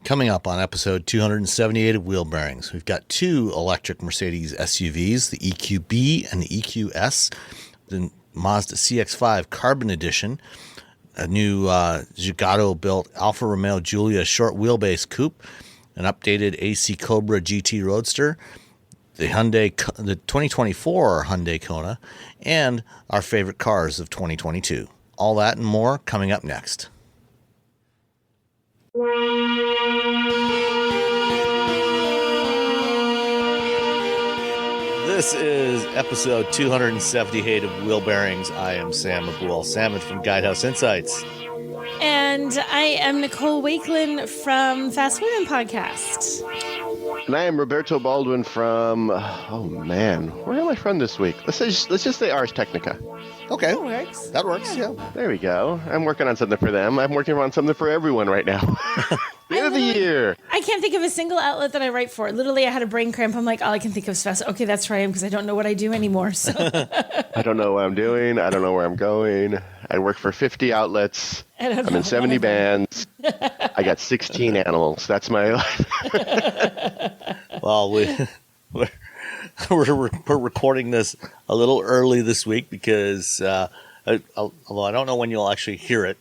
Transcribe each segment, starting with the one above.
Coming up on episode 278 of Wheel Bearings, we've got two electric Mercedes SUVs, the EQB and the EQS, the Mazda CX-5 Carbon Edition, a new Zagato-built Alfa Romeo Giulia short wheelbase coupe, an updated AC Cobra GT Roadster, the 2024 Hyundai Kona, and our favorite cars of 2022. All that and more coming up next. This is episode 278 of Wheel Bearings. I am Sam Abul Salmon from Guidehouse Insights. And I am Nicole Wakelin from Fast Women Podcast. And I am Roberto Baldwin from, where am I from this week? Let's just say Ars Technica. Okay. That works. Yeah. There we go. I'm working on something for them. I'm working on something for everyone right now. The end of the year. I can't think of a single outlet that I write for. Literally, I had a brain cramp. I'm like, all I can think of is Fast. Okay, that's where I am because I don't know what I do anymore. So I don't know what I'm doing. I don't know where I'm going. I work for 50 outlets. I'm in 70 bands. I got 16 animals. That's my life. Well, we're recording this a little early this week because, although I don't know when you'll actually hear it,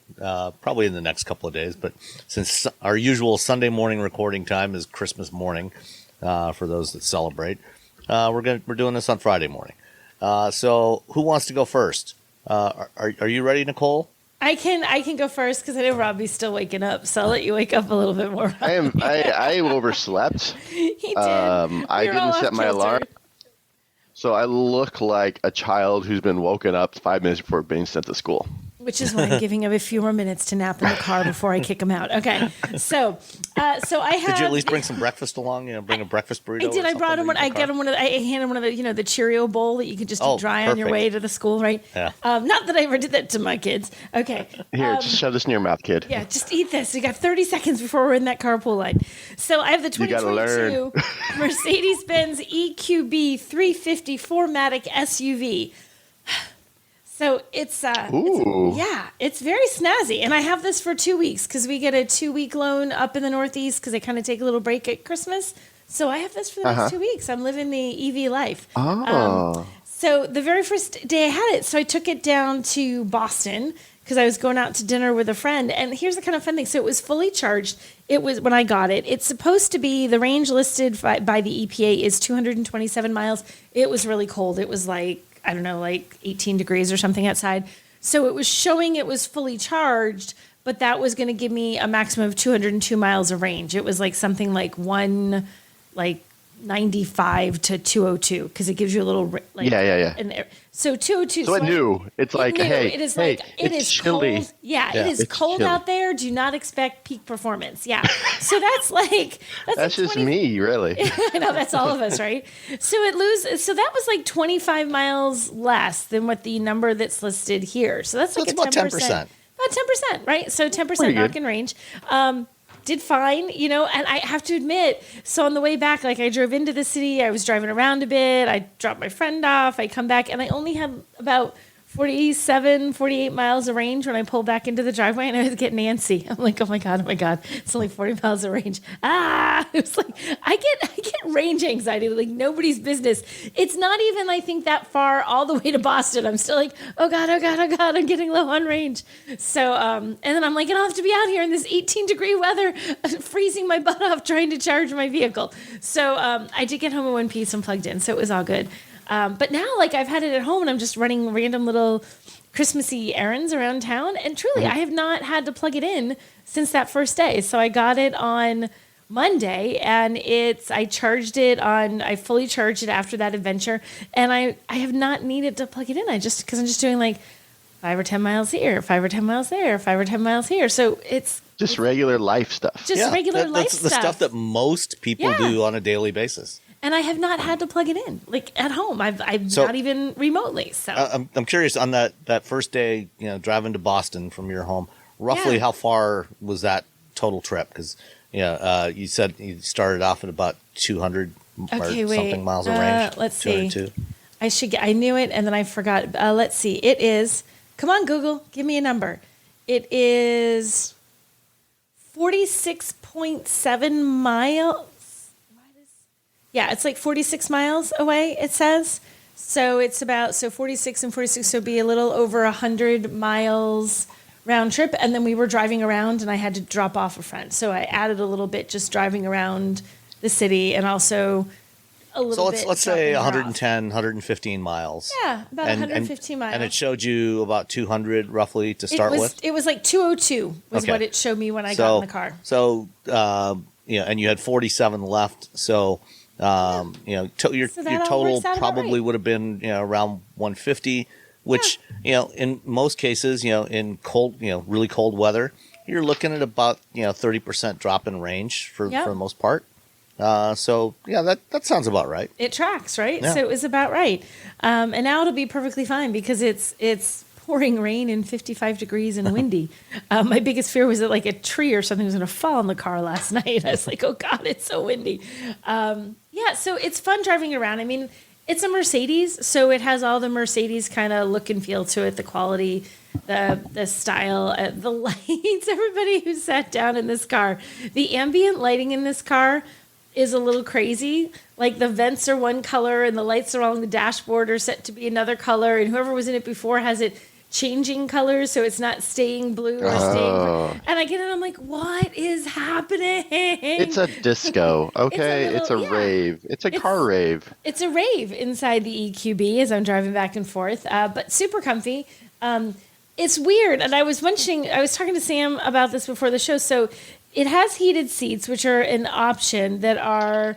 probably in the next couple of days, but since our usual Sunday morning recording time is Christmas morning, for those that celebrate, we're doing this on Friday morning. So who wants to go first? Are you ready, Nicole? I can go first because I know Robbie's still waking up, so I'll let you wake up a little bit more. I overslept. He did. I didn't set my alarm. So I look like a child who's been woken up 5 minutes before being sent to school. Which is why I'm giving him a few more minutes to nap in the car before I kick him out. Okay, so I have. Did you at least bring some breakfast along? Bring a breakfast burrito. I did. I brought him one. I got him one of. I handed him one of the the Cheerio bowl that you could just eat dry on your way to the school, right? Yeah. Not that I ever did that to my kids. Okay. Here, just shove this in your mouth, kid. Yeah, just eat this. You got 30 seconds before we're in that carpool line. So I have the 2022 Mercedes-Benz EQB 350 4MATIC SUV. So it's it's very snazzy, and I have this for 2 weeks because we get a 2-week loan up in the Northeast because they kind of take a little break at Christmas. So I have this for the next 2 weeks. I'm living the EV life. So the very first day I had it, so I took it down to Boston because I was going out to dinner with a friend. And here's the kind of fun thing: so it was fully charged. It was when I got it. It's supposed to be the range listed by the EPA is 227 miles. It was really cold. It was like 18 degrees or something outside. So it was showing it was fully charged, but that was going to give me a maximum of 202 miles of range. It was like something like 195 to 202 because it gives you a little yeah. So 202. So it knew. It's like, hey, it is it's chilly. Cold. Yeah, it is cold chilly out there. Do not expect peak performance. Yeah. So that's that's just me, really. I know, that's all of us, right? So so that was like 25 miles less than what the number that's listed here. So that's like about 10%. About 10%, right? So 10% knock in range. Did fine, and I have to admit, so on the way back, I drove into the city, I was driving around a bit, I dropped my friend off, I come back, and I only had about 48 miles of range when I pulled back into the driveway, and I was getting antsy. I'm like, oh my God, it's only 40 miles of range. It was like, I get range anxiety, like nobody's business. It's not even, I think, that far all the way to Boston. I'm still like, oh God, I'm getting low on range. So, and then I'm like, I don't have to be out here in this 18-degree weather, freezing my butt off trying to charge my vehicle. So I did get home in one piece and plugged in, so it was all good. But now, I've had it at home, and I'm just running random little Christmassy errands around town. And truly, I have not had to plug it in since that first day. So I got it on Monday, and I fully charged it after that adventure. And I have not needed to plug it in. Because I'm just doing 5 or 10 miles here, 5 or 10 miles there, 5 or 10 miles here. So it's just regular life stuff. That's the stuff that most people do on a daily basis. And I have not had to plug it in, at home. I've not even remotely. So I'm curious on that first day, driving to Boston from your home. Roughly, how far was that total trip? Because you said you started off at about 200 something miles of range. Let's see. I knew it, and then I forgot. Let's see. It is. Come on, Google, give me a number. It is 46.7 miles. Yeah, it's like 46 miles away, it says. So it's about, 46 and 46, so it'd be a little over 100 miles round trip. And then we were driving around and I had to drop off a friend. So I added a little bit just driving around the city and also a little bit. So let's say 110, 115 miles. Yeah, about 115 miles. And it showed you about 200 roughly to start with? It was like 202 was what it showed me when I got in the car. So, and you had 47 left. So, your total probably would have been, around 150, which, in most cases, in cold, really cold weather, you're looking at about, 30% drop in range for the most part. That sounds about right. It tracks, right? Yeah. So it was about right. And now it'll be perfectly fine because it's pouring rain and 55 degrees and windy. My biggest fear was that like a tree or something was going to fall on the car last night. I was like, oh God, it's so windy. So it's fun driving around. I mean, it's a Mercedes, so it has all the Mercedes kind of look and feel to it, the quality, the style, the lights. Everybody who sat down in this car, the ambient lighting in this car is a little crazy. Like the vents are one color and the lights along the dashboard are set to be another color, and whoever was in it before has it changing colors so it's not staying blue or staying. And I get it, I'm like, what is happening? It's a disco, okay? It's a rave. It's a car rave. It's a rave inside the EQB as I'm driving back and forth, but super comfy. It's weird, and I was talking to Sam about this before the show. So it has heated seats, which are an option that are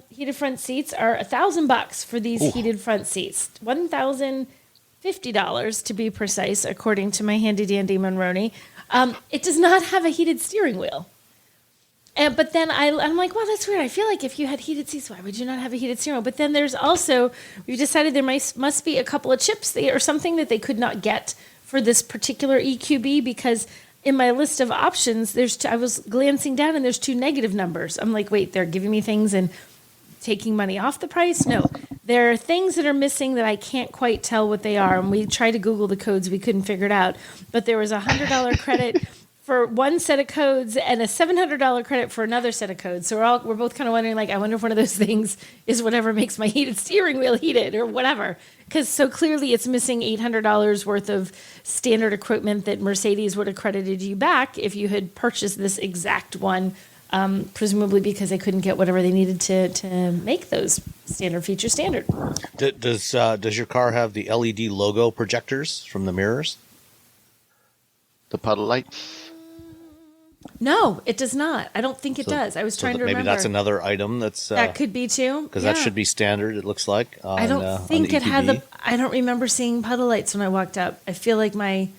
heated front seats are $1,000 for these heated front seats. $1,050 to be precise, according to my handy dandy Monroney. It does not have a heated steering wheel. But then I'm like, wow, that's weird. I feel like if you had heated seats, why would you not have a heated steering wheel? But then there's also, we've decided there must be a couple of chips or something that they could not get for this particular EQB, because in my list of options, I was glancing down and there's 2 negative numbers. I'm like, wait, they're giving me things and taking money off the price? No, there are things that are missing that I can't quite tell what they are. And we tried to Google the codes. We couldn't figure it out. But there was a $100 credit for one set of codes and a $700 credit for another set of codes. So we're both kind of wondering, like, I wonder if one of those things is whatever makes my heated steering wheel heated or whatever. Because so clearly it's missing $800 worth of standard equipment that Mercedes would have credited you back if you had purchased this exact one, presumably because they couldn't get whatever they needed to make those standard features standard. Does your car have the LED logo projectors from the mirrors? The puddle lights? No, it does not. I don't think it does. I was trying to remember. Maybe that's another item that could be too. Because that should be standard, it looks like. I don't think it had I don't remember seeing puddle lights when I walked up. I feel like my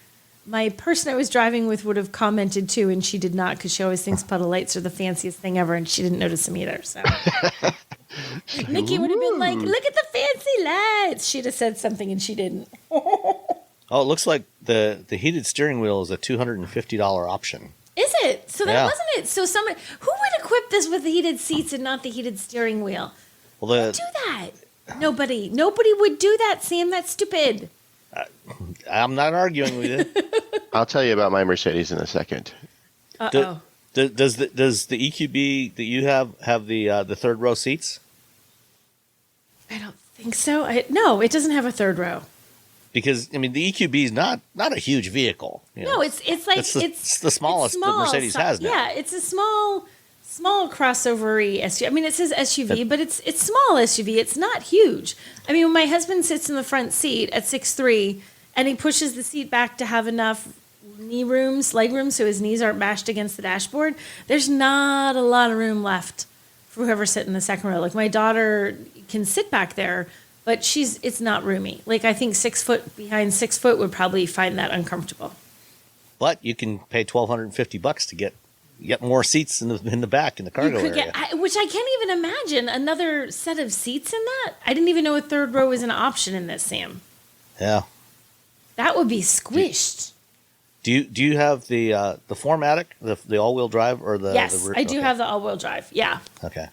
person I was driving with would have commented too, and she did not, because she always thinks puddle lights are the fanciest thing ever, and she didn't notice them either. So Nikki would have been like, "Look at the fancy lights." She'd have said something, and she didn't. Oh, it looks like the heated steering wheel is a $250 option. Is it? So that wasn't it. So somebody who would equip this with the heated seats and not the heated steering wheel? Well, who would do that? Nobody would do that, Sam. That's stupid. I'm not arguing with you. I'll tell you about my Mercedes in a second. Uh-oh. Does the EQB that you have the third row seats? I don't think so. No, it doesn't have a third row. Because the EQB is not a huge vehicle. No, it's like it's the smallest that Mercedes has now. Yeah, it's a small crossover-y SUV. It says SUV, but it's small SUV. It's not huge. When my husband sits in the front seat at 6'3", and he pushes the seat back to have enough leg room, so his knees aren't bashed against the dashboard, there's not a lot of room left for whoever's sitting in the second row. Like, my daughter can sit back there, but it's not roomy. Like, I think 6 foot behind 6 foot would probably find that uncomfortable. But you can pay $1,250 to get more seats in the back in the cargo area. Which I can't even imagine another set of seats in that. I didn't even know a third row was an option in this, Sam. Yeah. That would be squished. Do you have the 4MATIC, the all-wheel drive, or the? Yes, I do have the all-wheel drive. Yeah. Okay.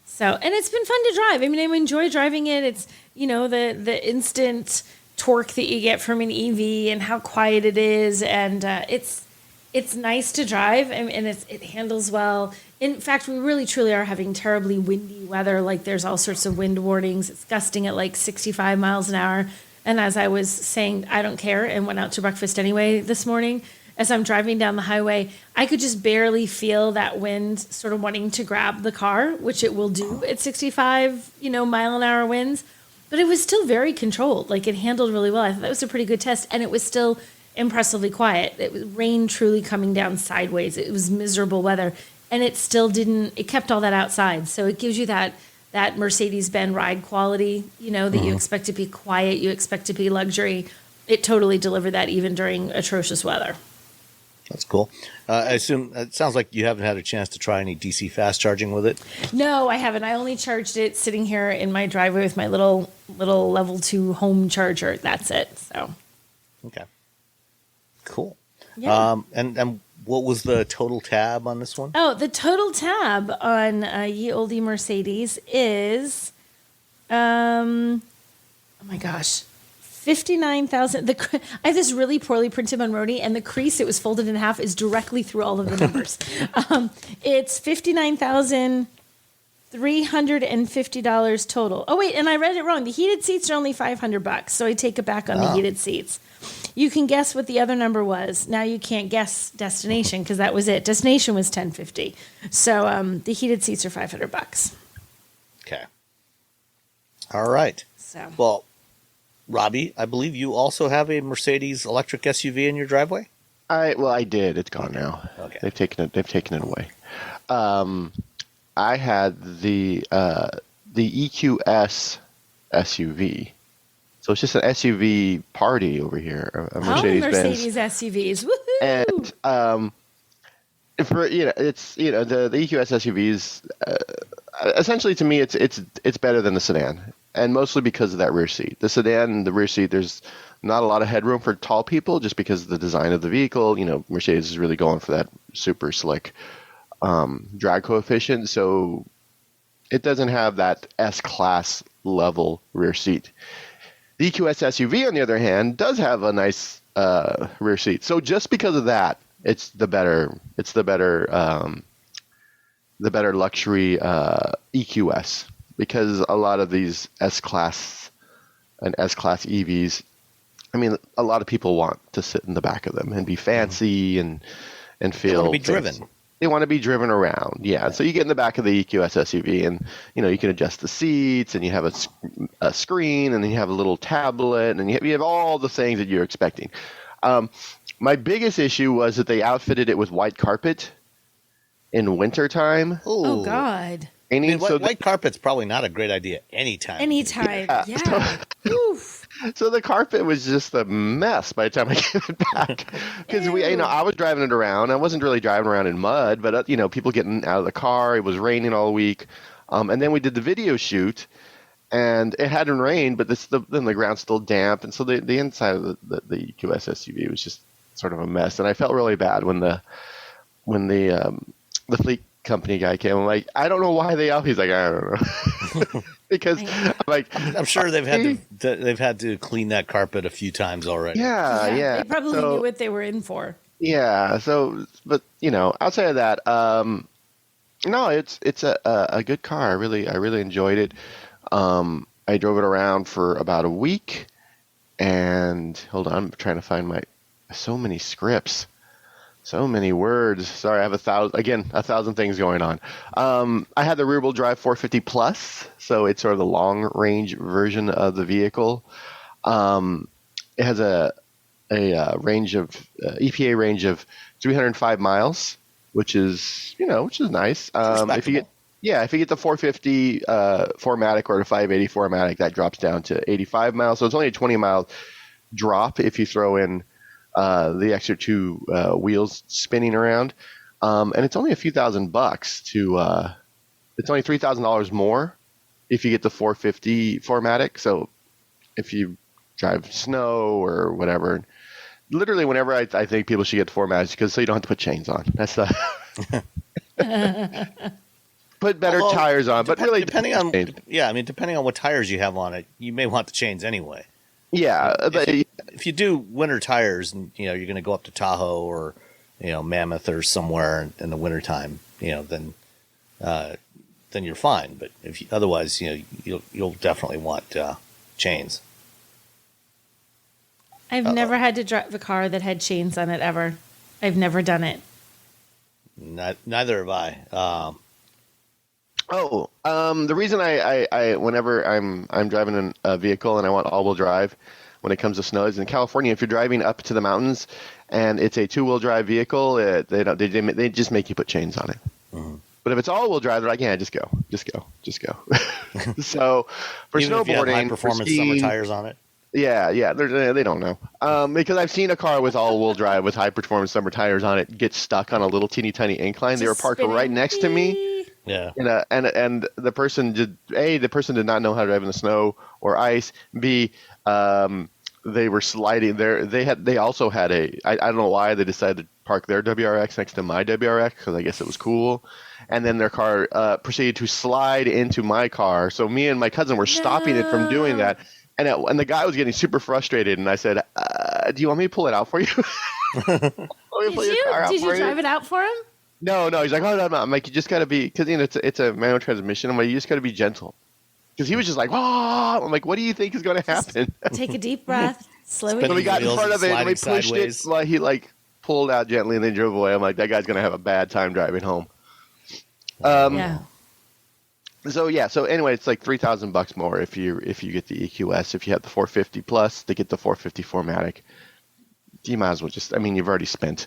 So, and it's been fun to drive. I enjoy driving it. It's, the instant torque that you get from an EV and how quiet it is. And it's It's nice to drive, and it handles well. In fact, we really truly are having terribly windy weather. Like there's all sorts of wind warnings. It's gusting at like 65 miles an hour. And as I was saying, I don't care, and went out to breakfast anyway this morning. As I'm driving down the highway, I could just barely feel that wind sort of wanting to grab the car, which it will do at 65, mile an hour winds. But it was still very controlled. Like it handled really well. I thought that was a pretty good test, and it was still impressively quiet. It was rain truly coming down sideways. It was miserable weather, and it still didn't. It kept all that outside, so it gives you that Mercedes-Benz ride quality. That you expect to be quiet, you expect to be luxury. It totally delivered that even during atrocious weather. That's cool. I assume it sounds like you haven't had a chance to try any DC fast charging with it. No, I haven't. I only charged it sitting here in my driveway with my little level 2 home charger. That's it. So. Okay. Cool. Yeah. And what was the total tab on this one? Oh, the total tab on Ye Olde Mercedes is, oh my gosh, 59,000. I have this really poorly printed Monroney, and the crease, it was folded in half, is directly through all of the numbers. It's $59,350 total. Oh wait, and I read it wrong. The heated seats are only $500, so I take it back on the heated seats. You can guess what the other number was. Now you can't guess destination because that was it. Destination was $1,050. So the heated seats are $500. Okay. All right. So. Well, Robbie, I believe you also have a Mercedes electric SUV in your driveway? I did. It's gone now. Okay. They've taken it away. I had the EQS SUV. So it's just an SUV party over here, a Mercedes-Benz. Mercedes SUVs, woohoo! And for it's the EQS SUVs. Essentially, to me, it's better than the sedan, and mostly because of that rear seat. The sedan, the rear seat, there's not a lot of headroom for tall people, just because of the design of the vehicle. Mercedes is really going for that super slick drag coefficient, so it doesn't have that S-Class level rear seat. The EQS SUV, on the other hand, does have a nice rear seat. So just because of that, it's the better luxury EQS, because a lot of these S-Class and S-Class EVs, a lot of people want to sit in the back of them and be fancy and feel. They want to be fancy. driven. They want to be driven around, yeah. So you get in the back of the EQS SUV, and you can adjust the seats, and you have a screen, and then you have a little tablet, and you have all the things that you're expecting. My biggest issue was that they outfitted it with white carpet in wintertime. Oh God! White carpet's probably not a great idea anytime. Yeah. Oof. So the carpet was just a mess by the time I gave it back, because I was driving it around. I wasn't really driving around in mud, but people getting out of the car. It was raining all week, and then we did the video shoot, and it hadn't rained, but then the ground's still damp, and so the inside of the EQS SUV was just sort of a mess, and I felt really bad when the fleet company guy came. I'm like, I don't know why he's like, I don't know. Because I'm sure they've had to clean that carpet a few times already. Yeah. They probably knew what they were in for. Yeah. So, but outside of that, no, it's a good car. I really enjoyed it. I drove it around for about a week, and hold on, I'm trying to find so many scripts. So many words. Sorry, I have 1,000 things going on. I had the rear-wheel drive 450 Plus, so it's sort of the long-range version of the vehicle. It has a range of EPA range of 305 miles, which is nice. If you get the 450 4MATIC or the 580 4MATIC, that drops down to 85 miles. So it's only a 20-mile drop if you throw in the extra two wheels spinning around, and it's only a few $1,000 it's only $3,000 more if you get the 450 4MATIC. So if you drive snow or whatever, literally whenever I think people should get the 4MATIC, so you don't have to put chains on. That's the put better tires on, but really depending on what tires you have on it, you may want the chains anyway. Yeah, if you do winter tires and you're going to go up to Tahoe or Mammoth or somewhere in the wintertime, then you're fine. But if otherwise, you'll definitely want chains. I've never had to drive a car that had chains on it ever. I've never done it. Neither have I. The reason I whenever I'm driving a vehicle and I want all-wheel drive, when it comes to snow, is in California. If you're driving up to the mountains and it's a two-wheel drive vehicle, they just make you put chains on it. Mm-hmm. But if it's all-wheel drive, they're like, yeah, just go. So for even snowboarding, if you have high-performance summer tires on it. Yeah, they don't know. Because I've seen a car with all-wheel drive with high-performance summer tires on it get stuck on a little teeny tiny incline. They were parked right next to me. Yeah. And the person did not know how to drive in the snow or ice. B, they were sliding there. They also had I don't know why they decided to park their WRX next to my WRX, because I guess it was cool. And then their car proceeded to slide into my car. So me and my cousin were stopping it from doing that. And the guy was getting super frustrated, and I said, "Do you want me to pull it out for you?" Did you drive it out for him? No. He's like, "Oh no." I'm like, "You just got to be," because it's a manual transmission. I'm like, "You just got to be gentle," because he was just like, "Oh." I'm like, "What do you think is going to happen?" Take a deep breath, slow it down. So we got in front of it, and we pushed it. Like he pulled out gently, and then drove away. I'm like, "That guy's going to have a bad time driving home." Yeah. So anyway, it's like $3,000 more if you get the EQS. If you have the 450 plus, to get the 450 4MATIC, you might as well you've already spent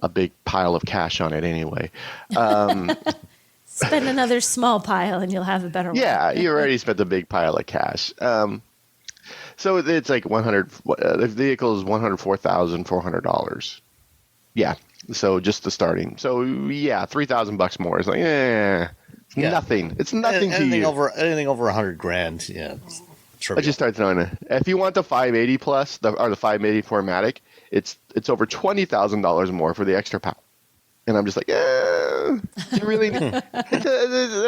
a big pile of cash on it anyway. Spend another small pile and you'll have a better one. Yeah, you already spent a big pile of cash. So it's like the vehicle is $104,400. Yeah. So just the starting. So yeah, $3,000 more is like, nothing. It's nothing to you. Anything over $100,000. Yeah. I just started throwing it. If you want the 580 plus, the 580 4MATIC, it's over $20,000 more for the extra power. And I'm just like, do you really?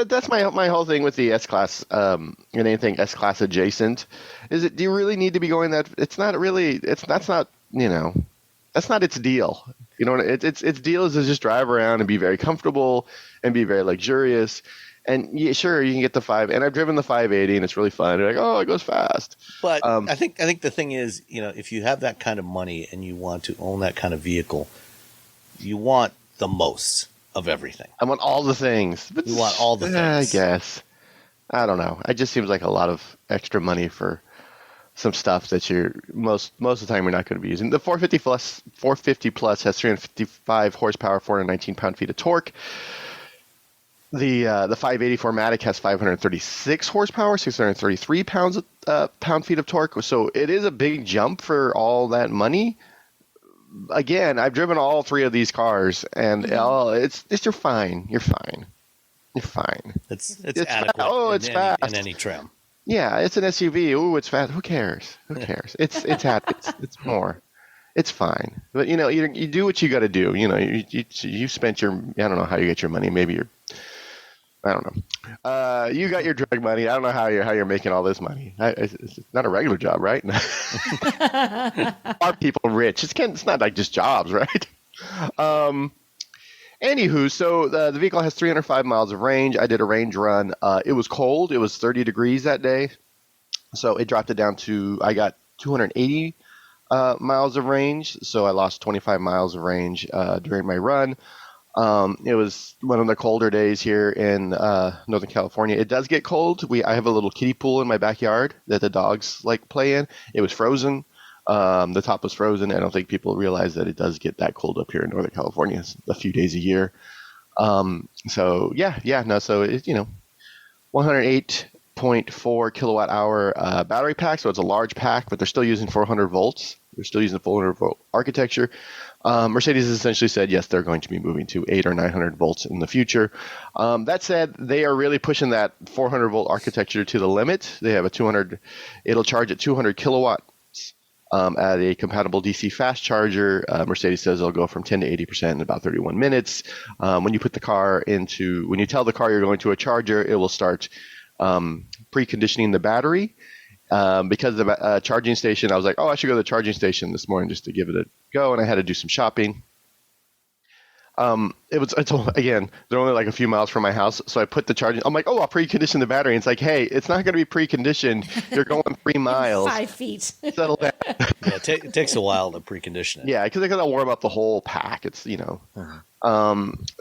That's my whole thing with the S Class, and anything S Class adjacent. Do you really need to be going that? It's not really. That's not its deal. Its deal is to just drive around and be very comfortable and be very luxurious. And yeah, sure, you can get the 5. And I've driven the 580, and it's really fun. You're like, oh, it goes fast. But I think the thing is, if you have that kind of money and you want to own that kind of vehicle, you want the most of everything. I want all the things. But you want all the things. I guess. I don't know. It just seems like a lot of extra money for some stuff that you're most of the time you're not going to be using. The 450 plus has 355 horsepower, 419 pound-feet of torque. The 580 4MATIC has 536 horsepower, 633 pound-feet of torque. So it is a big jump for all that money. Again, I've driven all 3 of these cars, and you're fine. You're fine. It's adequate. It's fast in any trim. Yeah, it's an SUV. Ooh, it's fast. Who cares? It's more. It's fine. But you do what you got to do. You spent your. I don't know how you get your money. Maybe you're. I don't know. You got your drug money. I don't know how you're making all this money. It's not a regular job, right? Are people rich? It's not like just jobs, right? Anywho, so the vehicle has 305 miles of range. I did a range run. It was cold. It was 30 degrees that day. So it dropped it down to, I got 280 miles of range. So I lost 25 miles of range during my run. It was one of the colder days here in Northern California. It does get cold. I have a little kiddie pool in my backyard that the dogs play in. It was frozen. The top was frozen. I don't think people realize that it does get that cold up here in Northern California. It's a few days a year. So So it's 108.4 kilowatt hour battery pack. So it's a large pack, but they're still using 400 volts. They're still using the 400 volt architecture. Mercedes essentially said, yes, they're going to be moving to 800 or 900 volts in the future. That said, they are really pushing that 400 volt architecture to the limit. They have it'll charge at 200 kilowatts at a compatible DC fast charger. Mercedes says it'll go from 10 to 80% in about 31 minutes. When you tell the car you're going to a charger, it will start preconditioning the battery. Because of the charging station, I was like, I should go to the charging station this morning just to give it a go. And I had to do some shopping. Again, they're only like a few miles from my house, so I put the charging. I'm like, oh, I'll precondition the battery. And it's like, hey, it's not going to be preconditioned. You're going 3 miles. 5 feet. Settle down. Yeah, it takes a while to precondition it. Yeah, because they got to warm up the whole pack. It's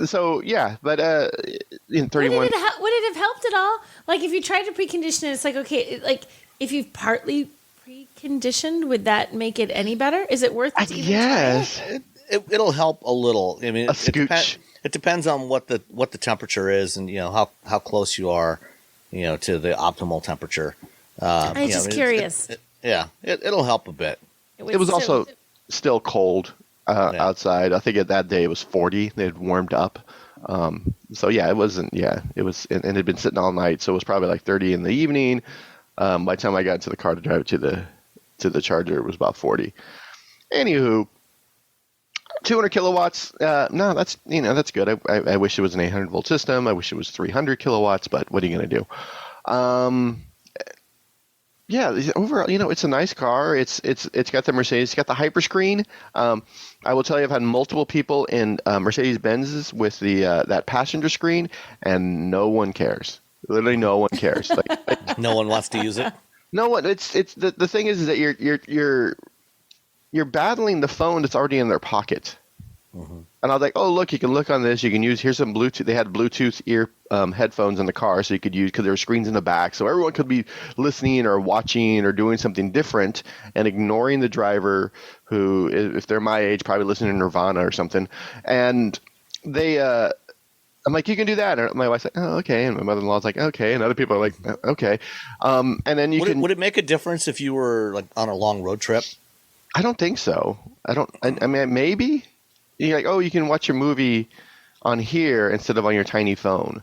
So yeah, but in 31. Would it have helped at all? Like if you tried to precondition it, it's like okay, like if you've partly preconditioned, would that make it any better? Is it worth it to even try it? It'll help a little. I mean, it depends on what the temperature is, and how close you are, to the optimal temperature. I'm just curious. It'll help a bit. It was also still cold outside. I think that day it was 40. They had warmed up. So yeah, it wasn't. Yeah, it was, and it had been sitting all night, so it was probably like 30 in the evening. By the time I got into the car to drive it to the charger, it was about 40. Anywho. 200 kilowatts. No, that's good. I wish it was an 800 volt system. I wish it was 300 kilowatts, but what are you going to do? Overall, it's a nice car. It's got the Mercedes. It's got the hyperscreen. I will tell you, I've had multiple people in Mercedes-Benzes with the that passenger screen, and no one cares. Literally, no one cares. No one wants to use it. No one. It's the thing is that you're battling the phone that's already in their pocket. Mm-hmm. And I was like, oh, look, you can look on this. You can use, here's some Bluetooth. They had Bluetooth ear headphones in the car, so you could use, because there were screens in the back. So everyone could be listening or watching or doing something different and ignoring the driver who, if they're my age, probably listening to Nirvana or something. And they, I'm like, you can do that. And my wife's like, oh, okay. And my mother-in-law's like, okay. And other people are like, okay. And then would it make a difference if you were like on a long road trip? I don't think so. I mean, maybe you're like, oh, you can watch your movie on here instead of on your tiny phone,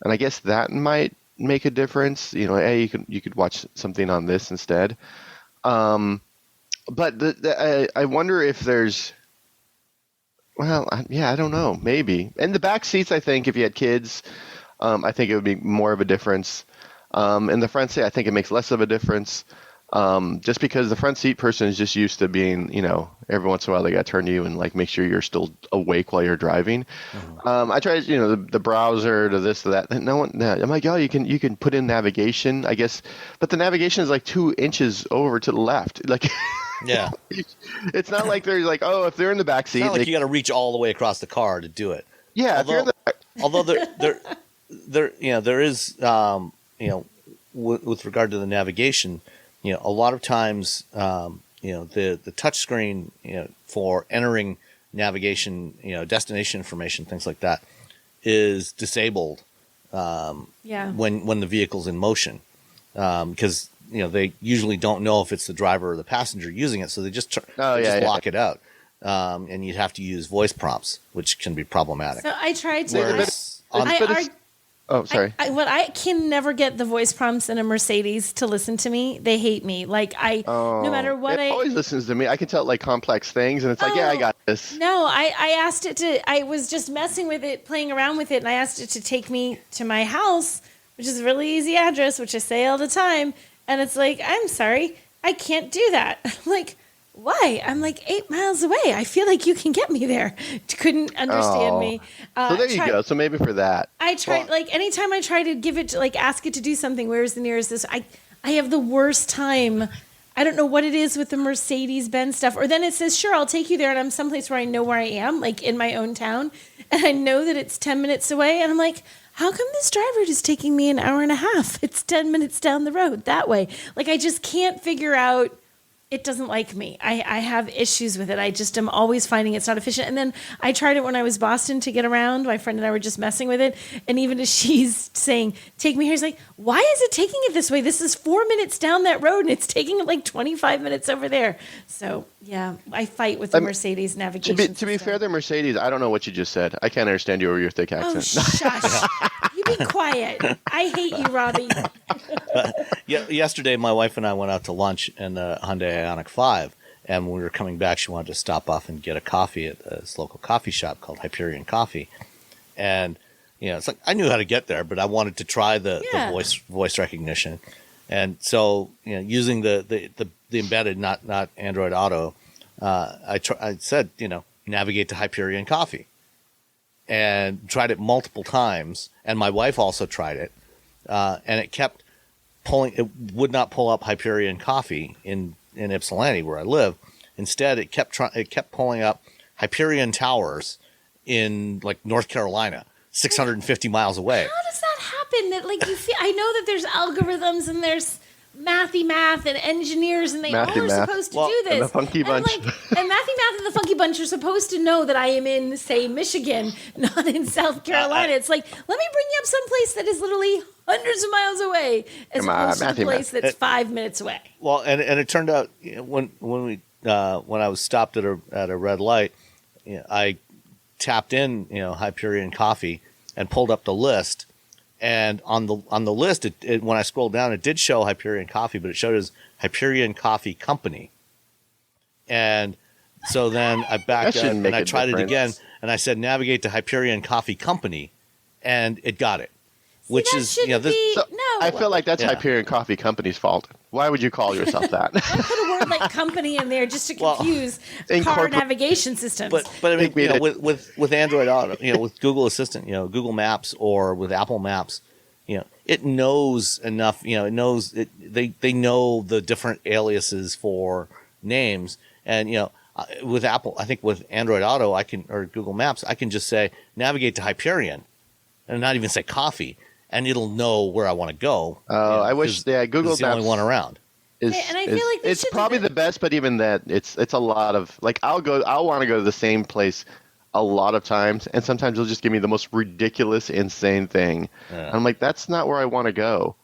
and I guess that might make a difference. Hey, you could watch something on this instead. But I wonder if there's. Well, I don't know. Maybe in the back seats, I think if you had kids, I think it would be more of a difference. In the front seat, I think it makes less of a difference. Just because the front seat person is just used to being, every once in a while they got to turn to you and like make sure you're still awake while you're driving. Mm-hmm. I tried, the browser to this to that. No one. I'm like, oh, you can put in navigation, I guess, but the navigation is like 2 inches over to the left. Like, yeah, it's not like they're like, oh, if they're in the back seat, it's not like you got to reach all the way across the car to do it. Yeah, although there is, with regard to the navigation. A lot of times, the touch screen, for entering navigation, destination information, things like that, is disabled. When the vehicle's in motion, because they usually don't know if it's the driver or the passenger using it, so they just block it out, and you'd have to use voice prompts, which can be problematic. So I tried to. Oh, sorry. I can never get the voice prompts in a Mercedes to listen to me. They hate me. No matter what it always listens to me. I can tell like complex things, and it's like, yeah, I got this. No, I asked it to. I was just messing with it, playing around with it, and I asked it to take me to my house, which is a really easy address, which I say all the time. And it's like, I'm sorry, I can't do that. I'm like, why? I'm like 8 miles away. I feel like you can get me there. Couldn't understand me. So there you go. So maybe for that. I tried, anytime I try to give it, ask it to do something, where's the nearest this? I have the worst time. I don't know what it is with the Mercedes-Benz stuff. Or then it says, sure, I'll take you there. And I'm someplace where I know where I am, like in my own town. And I know that it's 10 minutes away. And I'm like, how come this driver is taking me an hour and a half? It's 10 minutes down the road that way. I just can't figure out. It doesn't like me. I have issues with it. I just am always finding it's not efficient. And then I tried it when I was Boston to get around. My friend and I were just messing with it. And even as she's saying, take me here, he's like, why is it taking it this way? This is 4 minutes down that road, and it's taking it like 25 minutes over there. So, yeah, I fight with the Mercedes navigation. To be fair, the Mercedes, I don't know what you just said. I can't understand you over your thick accent. Oh, shush. You be quiet. I hate you, Robbie. Yesterday, my wife and I went out to lunch in the Hyundai Ioniq 5, and when we were coming back, she wanted to stop off and get a coffee at this local coffee shop called Hyperion Coffee. And it's like I knew how to get there, but I wanted to try the voice recognition. And so, using the embedded, not Android Auto, I said, navigate to Hyperion Coffee. and tried it multiple times. And my wife also tried it. And it kept pulling. It would not pull up Hyperion Coffee in Ypsilanti where I live. Instead, it kept pulling up Hyperion Towers in like North Carolina, 650 miles away. How does that happen? That like you feel? I know that there's algorithms and there's math and engineers and they all are supposed to do this. And the Funky Bunch. And Mathy Math and the Funky Bunch are supposed to know that I am in, say, Michigan, not in South Carolina. It's like, let me bring you up someplace that is literally hundreds of miles away as opposed to the place that's 5 minutes away. Well, and it turned out when I was stopped at a red light, I tapped in Hyperion Coffee and pulled up the list. And on the list, when I scrolled down, it did show Hyperion Coffee, but it showed as Hyperion Coffee Company. And so then I backed up and I tried it again, and I said navigate to Hyperion Coffee Company, and it got it. Which is no. I feel like that's Hyperion Coffee Company's fault. Why would you call yourself that? I put a word like company in there just to confuse car navigation systems. But I mean, with Android Auto, with Google Assistant, Google Maps or with Apple Maps, it knows enough. It knows they know the different aliases for names, and with Apple, I think with Android Auto, or Google Maps, I can just say navigate to Hyperion, and not even say coffee. And it'll know where I want to go. I wish Google Maps the only one around. And I feel like it's probably the best, but even that, it's a lot of like I'll want to go to the same place a lot of times, and sometimes it'll just give me the most ridiculous, insane thing. Yeah. I'm like, that's not where I want to go.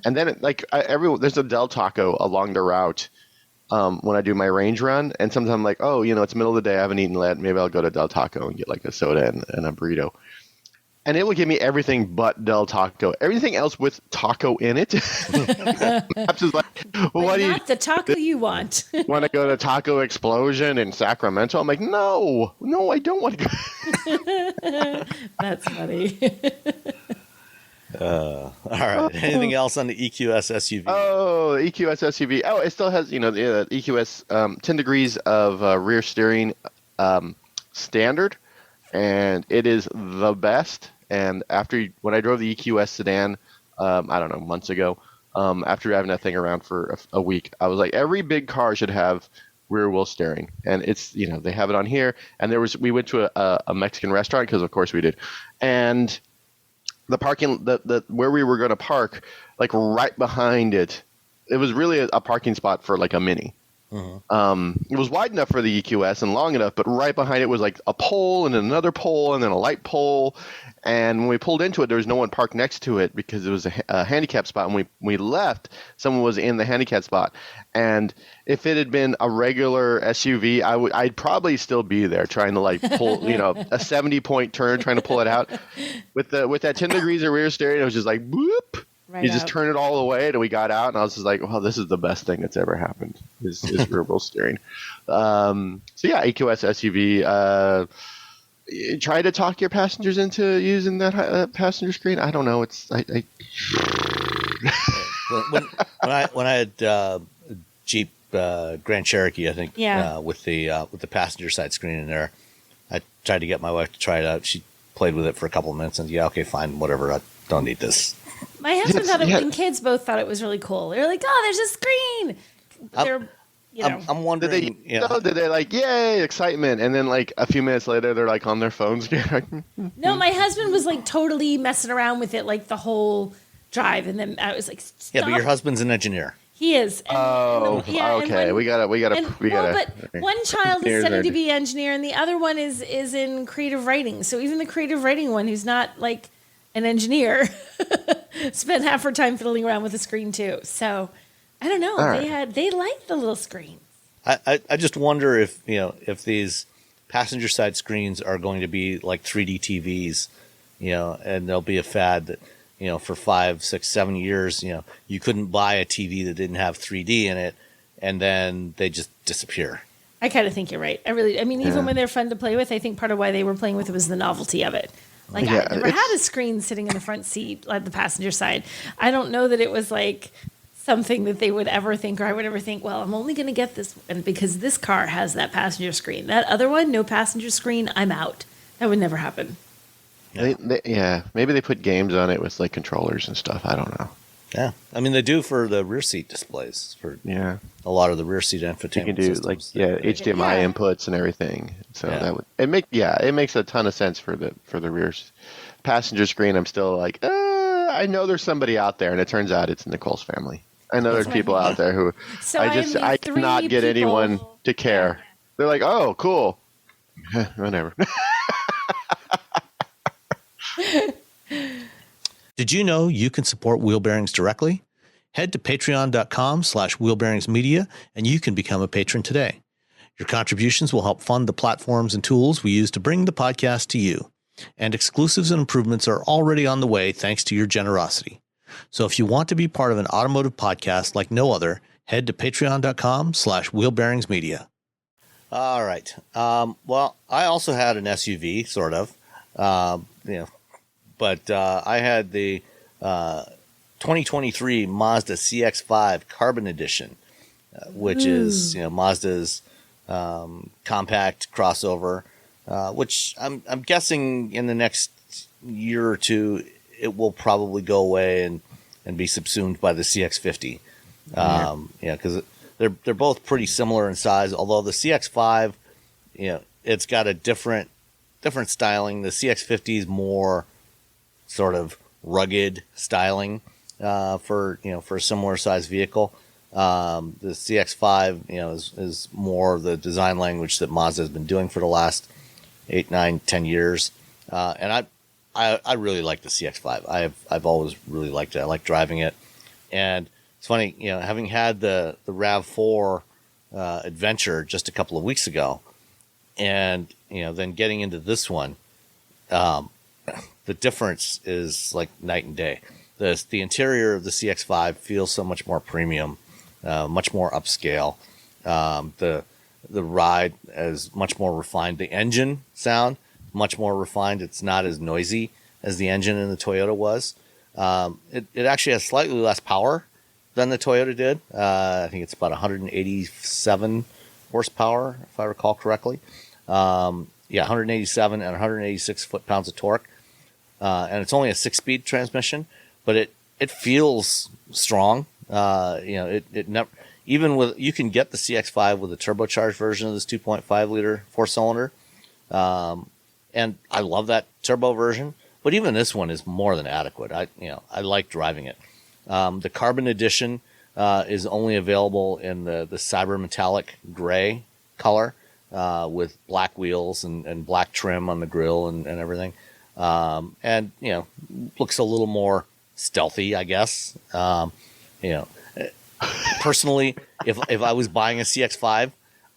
And then there's a Del Taco along the route when I do my range run, and sometimes I'm like, it's the middle of the day, I haven't eaten yet, maybe I'll go to Del Taco and get like a soda and a burrito. And it will give me everything but Del Taco. Everything else with taco in it. Maps is like, what do you? Not the taco you want. Want to go to Taco Explosion in Sacramento? I'm like, no, I don't want to go. That's funny. All right. Anything else on the EQS SUV? Oh, the EQS SUV. Oh, it still has the EQS 10 degrees of rear steering standard, and it is the best. And when I drove the EQS sedan, I don't know, months ago, after having that thing around for a week, I was like, every big car should have rear wheel steering. And it's, they have it on here. And we went to a Mexican restaurant, because of course we did. And the parking, where we were going to park, like right behind it, it was really a parking spot for like a Mini. It was wide enough for the EQS and long enough, but right behind it was like a pole and another pole and then a light pole. And when we pulled into it, there was no one parked next to it because it was a handicap spot. And we left, someone was in the handicap spot. And if it had been a regular SUV, I'd probably still be there trying to like pull, a 70-point turn, trying to pull it out. With that 10 degrees of rear steering, it was just like whoop. Right, you just turn it all the way, and we got out, and I was just like, well, this is the best thing that's ever happened, is rear wheel steering. So yeah, EQS SUV. Try to talk your passengers into using that passenger screen. I don't know. When I had Jeep Grand Cherokee, I think, with the passenger side screen in there, I tried to get my wife to try it out. She played with it for a couple of minutes, and okay, fine, whatever. I don't need this. My husband thought it, and kids both thought it was really cool. They were like, "Oh, there's a screen." I'm wondering. Did they like, yay, excitement? And then like a few minutes later, they're like on their phones again. No, my husband was like totally messing around with it like the whole drive, and then I was like, stop. Yeah, but your husband's an engineer. He is. Okay. We gotta. But one child is studying to be an engineer, and the other one is in creative writing. So even the creative writing one, who's not like an engineer, spent half her time fiddling around with the screen too. So I don't know. They liked the little screen. I just wonder if if these passenger side screens are going to be like 3D TVs, and there'll be a fad that for 5, 6, 7 years, you couldn't buy a TV that didn't have 3D in it, and then they just disappear. I kind of think you're right. Even when they're fun to play with, I think part of why they were playing with it was the novelty of it. Like, I never had a screen sitting in the front seat at the passenger side. I don't know that it was like something that they would ever think, or I would ever think, well, I'm only going to get this one because this car has that passenger screen. That other one, no passenger screen, I'm out. That would never happen. Yeah, maybe they put games on it with like controllers and stuff. I don't know. Yeah, I mean they do for the rear seat displays for a lot of the rear seat infotainment. You can do systems. HDMI inputs and everything. So that would it makes a ton of sense for the rear passenger screen. I'm still like, I know there's somebody out there, and it turns out it's Nicole's family. I know there's people out there who I cannot get anyone to care. They're like, oh, cool, whatever. Did you know you can support Wheel Bearings directly? Head to patreon.com/wheelbearingsmedia and you can become a patron today. Your contributions will help fund the platforms and tools we use to bring the podcast to you. And exclusives and improvements are already on the way thanks to your generosity. So if you want to be part of an automotive podcast like no other, head to patreon.com/wheelbearingsmedia. All right. Well, I also had an SUV, sort of. But I had the 2023 Mazda CX-5 Carbon Edition, which is Mazda's compact crossover, which I'm guessing in the next year or two it will probably go away and be subsumed by the CX-50. Because they're both pretty similar in size. Although the CX-5, it's got a different styling. The CX-50 is more sort of rugged styling for a similar size vehicle. The CX-5 is more the design language that Mazda has been doing for the last 8, 9, 10 years. And I really like the CX-5. I've always really liked it. I like driving it. And it's funny, having had the RAV4 adventure just a couple of weeks ago, and then getting into this one, the difference is like night and day. The interior of the CX-5 feels so much more premium, much more upscale. The ride is much more refined. The engine sound much more refined. It's not as noisy as the engine in the Toyota was. It actually has slightly less power than the Toyota did. I think it's about 187 horsepower, if I recall correctly. 187 and 186 foot-pounds of torque. And it's only a 6-speed transmission, but it feels strong. It never, even with, you can get the CX-5 with a turbocharged version of this 2.5 liter 4-cylinder. And I love that turbo version, but even this one is more than adequate. I like driving it. The Carbon Edition is only available in the cyber metallic gray color, with black wheels and black trim on the grille and everything. And looks a little more stealthy, I guess. Personally, if I was buying a CX-5,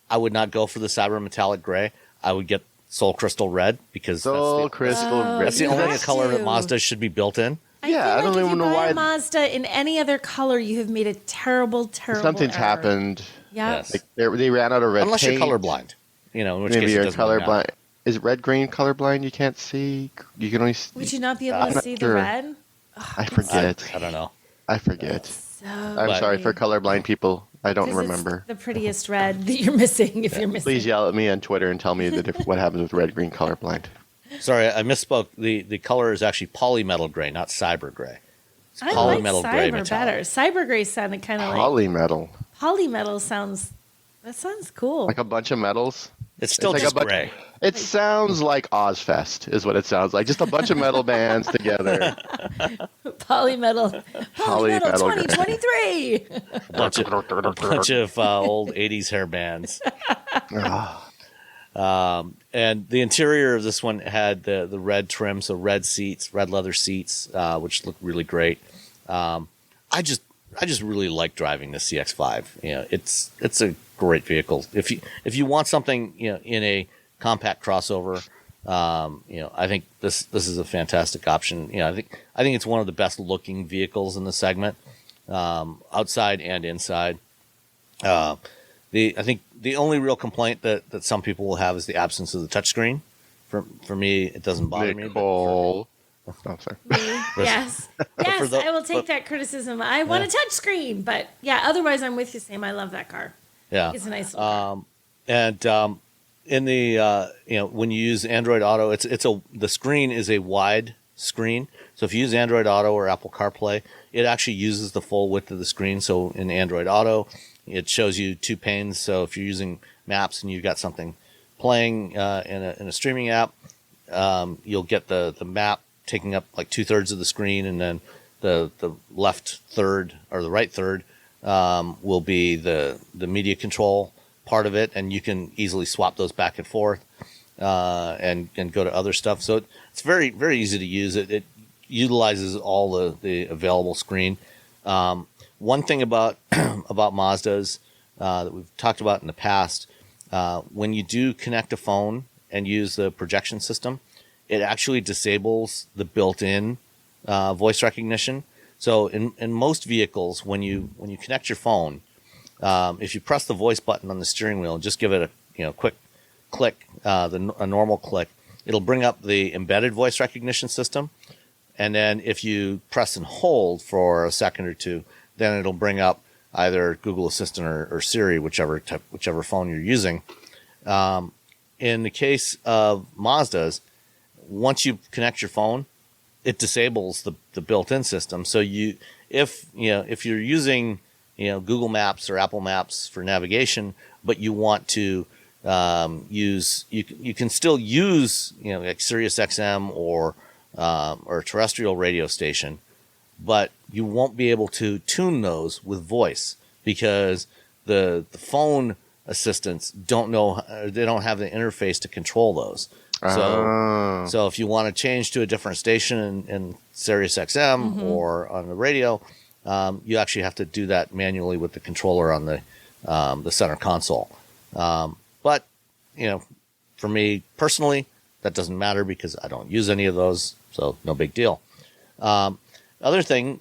I would not go for the cyber metallic gray. I would get Soul Crystal Red, because that's the only color that Mazda should be built in. I don't even know why. Mazda in any other color, you have made a terrible something's error. Happened. Yeah, yes. Like they ran out of red unless paint. You're colorblind. In which maybe case you're it colorblind. Is it red green colorblind? You can't see. You can only. Would you not be able to see the red? I forget. I don't know. I forget. So I'm sorry for colorblind people. I don't remember. It's the prettiest red that you're missing. If you're missing, please yell at me on Twitter and tell me what happens with red green colorblind. Sorry, I misspoke. The color is actually polymetal gray, not cyber gray. It's I polymetal like gray cyber metallic. better. Cyber gray sounded kind of like polymetal. Polymetal sounds cool. Like a bunch of metals. It's still like just gray. It sounds like Ozfest, is what it sounch like. Just a bunch of metal bands together. Polymetal 2023. bunch of old 80s hair bands. And the interior of this one had the red trim, so red seats, red leather seats, which look really great. I just really like driving the CX-5. It's a great vehicle. If you want something, in a compact crossover, I think this is a fantastic option. I think it's one of the best looking vehicles in the segment, outside and inside. I think the only real complaint that some people will have is the absence of the touchscreen. For me, it doesn't bother me. Oh, sorry. Yes, I will take that criticism. I want a touchscreen, but otherwise I'm with you, Sam. I love that car. Yeah, it's a nice car. And in the when you use Android Auto, the screen is a wide screen. So if you use Android Auto or Apple CarPlay, it actually uses the full width of the screen. So in Android Auto, it shows you 2 panes. So if you're using Maps and you've got something playing in a streaming app, you'll get the map taking up like 2/3 of the screen, and then the left third or the right third will be the media control part of it, and you can easily swap those back and forth and go to other stuff. So it's very, very easy to use. It utilizes all the available screen. One thing about about Mazdas that we've talked about in the past, when you do connect a phone and use the projection system, it actually disables the built-in voice recognition. So in most vehicles, when you connect your phone, if you press the voice button on the steering wheel and just give it a quick click, a normal click, it'll bring up the embedded voice recognition system. And then if you press and hold for a second or two, then it'll bring up either Google Assistant or Siri, whichever phone you're using. In the case of Mazdas, once you connect your phone, it disables the built-in system. So if you're using Google Maps or Apple Maps for navigation, but you want to use you can still use like Sirius XM or a terrestrial radio station, but you won't be able to tune those with voice because the phone assistants don't have the interface to control those. So if you want to change to a different station in Sirius XM or on the radio, you actually have to do that manually with the controller on the center console. But for me personally, that doesn't matter because I don't use any of those, so no big deal. Other thing,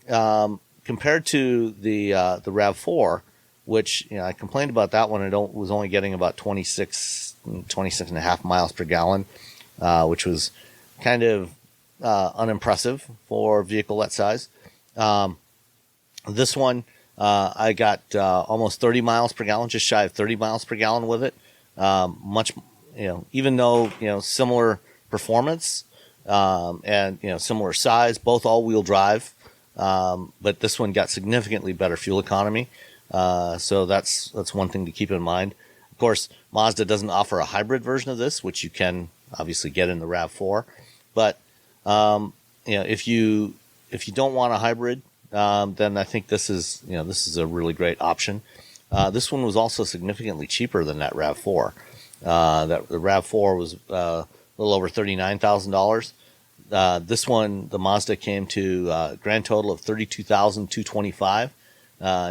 compared to the RAV4, which I complained about that one, was only getting about 26 and a half miles per gallon, which was kind of unimpressive for a vehicle that size. This one, I got almost 30 miles per gallon, just shy of 30 miles per gallon with it. Much, even though similar performance and similar size, both all-wheel drive, but this one got significantly better fuel economy. So that's one thing to keep in mind. Of course, Mazda doesn't offer a hybrid version of this, which you can obviously get in the RAV4. But if you don't want a hybrid, then I think this is a really great option. This one was also significantly cheaper than that RAV4. The RAV4 was a little over $39,000. This one, the Mazda, came to a grand total of $32,225.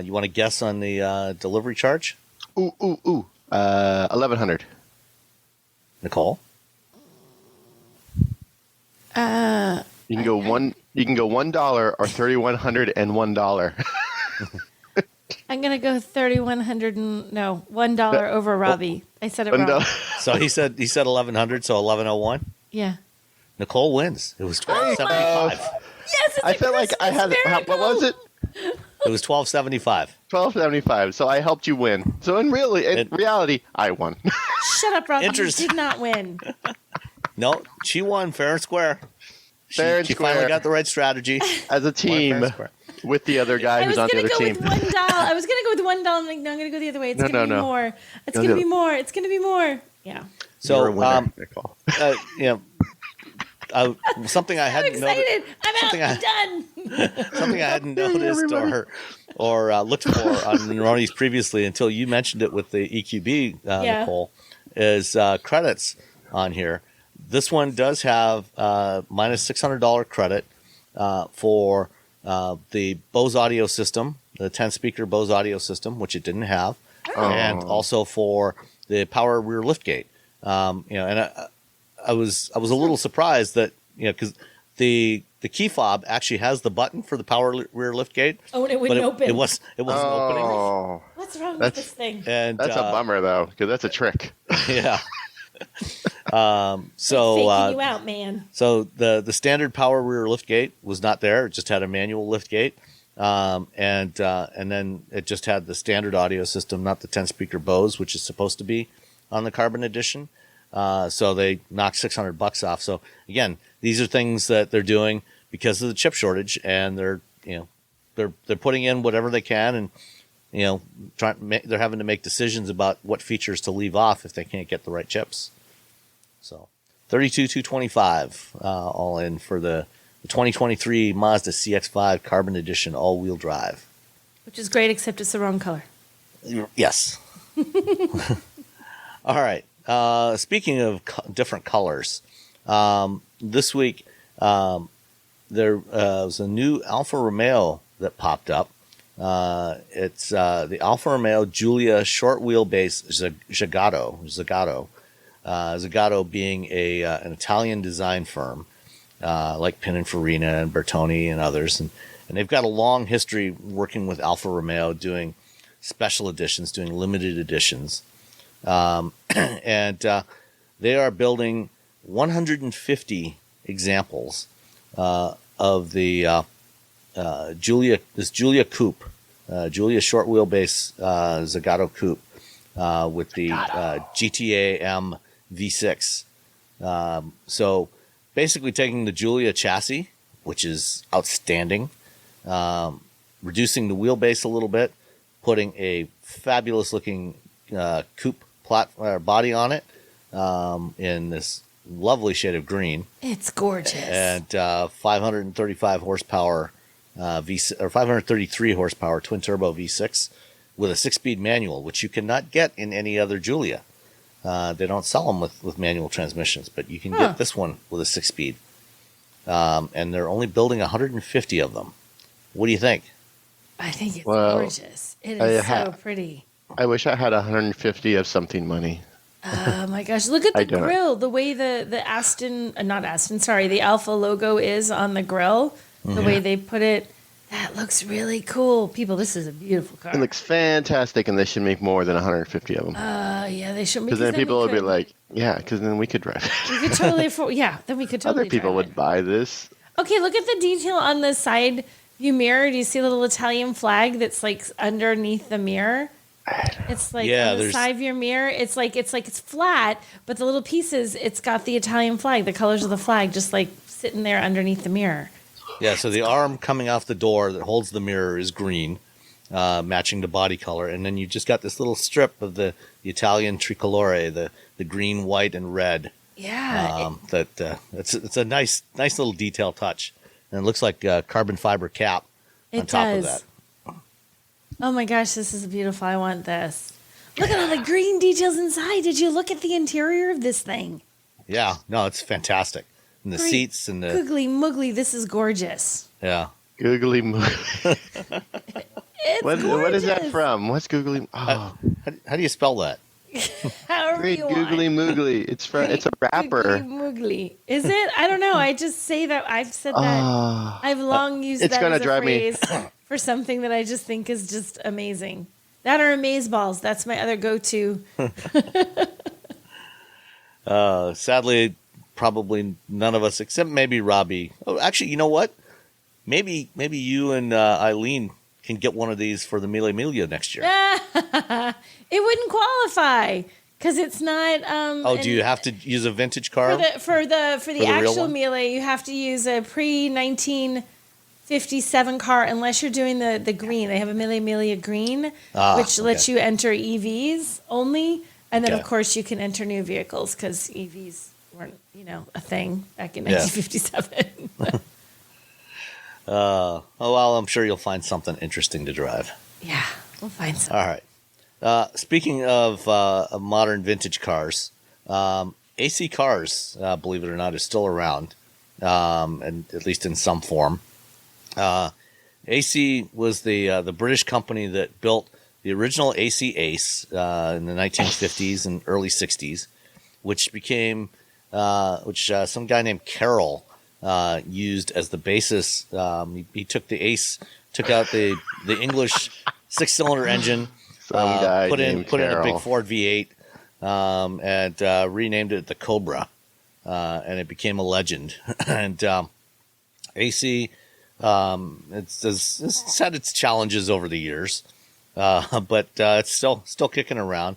You want to guess on the delivery charge? 1,100. Nicole? You can go $1 or $3,101. I'm gonna go $1 over Robbie. I said it wrong. So he said 1,100, so 1,101. Yeah. Nicole wins. It was 1,275. Yes, it's I felt like I had what was it? It was 1,275. 1,275. So I helped you win. So in reality, I won. Shut up, Robbie. You did not win. No, she won fair and square. She finally got the right strategy. As a team with the other guy who's on the other team. I was going to go with $1. I'm like, no, I'm going to go the other way. It's going to be more. It's going to be more. It's going to be more. Yeah. So, you're a winner, Nicole. Something I hadn't noticed. I'm out. Done. Something I hadn't noticed or looked for on Ronnie's previously until you mentioned it with the EQB, Nicole, is credits on here. This one does have minus $600 credit for the Bose audio system, the 10-speaker Bose audio system, which it didn't have, and also for the power rear liftgate. And I was a little surprised that because the key fob actually has the button for the power rear liftgate. Oh, and it wouldn't open. It wasn't opening. What's wrong with this thing? And that's a bummer though, because that's a trick. Yeah. Faking you out, man. So the standard power rear liftgate was not there. It just had a manual liftgate, and then it just had the standard audio system, not the 10-speaker Bose, which is supposed to be on the Carbon Edition. So they knocked $600 off. So again, these are things that they're doing because of the chip shortage, and they're putting in whatever they can, and they're having to make decisions about what features to leave off if they can't get the right chips. So $32,225 all in for the 2023 Mazda CX-5 Carbon Edition all-wheel drive. Which is great, except it's the wrong color. Yes. All right. Speaking of different colors, this week there was a new Alfa Romeo that popped up. It's the Alfa Romeo Giulia short wheelbase Zagato. Zagato being an Italian design firm like Pininfarina and Bertoni and others, and they've got a long history working with Alfa Romeo, doing special editions, doing limited editions. And they are building 150 examples of the Giulia coupe, Giulia short wheelbase Zagato coupe with the GTA M V6. So basically taking the Giulia chassis, which is outstanding, reducing the wheelbase a little bit, putting a fabulous looking coupe body on it in this lovely shade of green. It's gorgeous. And 535 horsepower or 533 horsepower twin turbo V6 with a 6-speed manual, which you cannot get in any other Giulia. They don't sell them with manual transmissions, but you can get this one with a 6-speed. And they're only building 150 of them. What do you think? I think it's gorgeous. It is so pretty. I wish I had 150 of something money. Oh my gosh! Look at the grill. The way the Alfa logo is on the grill. The way they put it, that looks really cool. People, this is a beautiful car. It looks fantastic, and they should make more than 150 of them. Yeah, they should. Because then people would be like, yeah, because then we could drive it. We could totally then we could totally Other people would buy this. Okay, look at the detail on the side view mirror. Do you see a little Italian flag that's like underneath the mirror? It's like on the side view mirror. It's flat, but the little pieces, it's got the Italian flag, the colors of the flag, just like sitting there underneath the mirror. Yeah, so the arm coming off the door that holds the mirror is green, matching the body color, and then you just got this little strip of the Italian tricolore, the green, white, and red. Yeah, it's a nice little detail touch, and it looks like a carbon fiber cap on top of that. Oh my gosh, this is beautiful. I want this. Look at all the green details inside. Did you look at the interior of this thing? Yeah, no, it's fantastic. And the seats and the Googly Moogly, this is gorgeous. Yeah. Googly Moogly. What is that from? What's Googly? Oh. How do you spell that? However you want. Googly Moogly. It's a rapper. Googly Moogly. Is it? I don't know. I just say that. I've said that. I've long used that as a phrase for something that I just think is just amazing. That or Amazeballs. That's my other go-to. Sadly, probably none of us, except maybe Robbie. Oh, actually, you know what? Maybe you and Eileen can get one of these for the Mille Miglia next year. It wouldn't qualify because it's not. Do you have to use a vintage car for the actual Mille? You have to use a pre-1957 car unless you're doing the green. They have a Mille Miglia green, which lets you enter EVs only, and then of course you can enter new vehicles because EVs weren't a thing back in 1957. I'm sure you'll find something interesting to drive. Yeah, we'll find something. All right. Speaking of modern vintage cars, AC Cars, believe it or not, is still around, and at least in some form. AC was the British company that built the original AC Ace in the 1950s and early 60s, which became some guy named Carroll used as the basis. He took the Ace, took out the English 6-cylinder engine, put in a big Ford V8, and renamed it the Cobra, and it became a legend. And AC, it's had its challenges over the years, but it's still kicking around.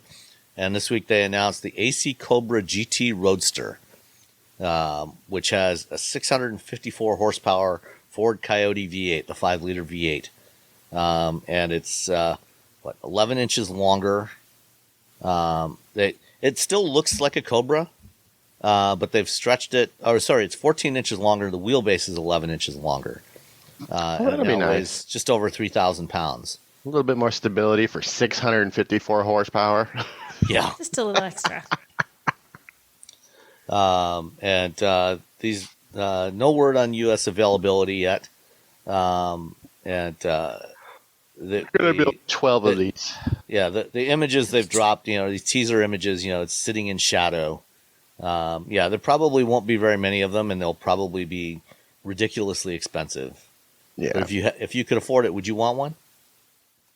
And this week they announced the AC Cobra GT Roadster, which has a 654 horsepower Ford Coyote V8, the 5-liter V8. And it's, 11 inches longer. It still looks like a Cobra, but they've stretched it. It's 14 inches longer. The wheelbase is 11 inches longer. That'll be nice. Weighs just over 3,000 pounds. A little bit more stability for 654 horsepower. Yeah. Just a little extra. These no word on U.S. availability yet. There's going to build 12 of these. Yeah, the images they've dropped, these teaser images, it's sitting in shadow. There probably won't be very many of them, and they'll probably be ridiculously expensive. Yeah. But if you could afford it, would you want one?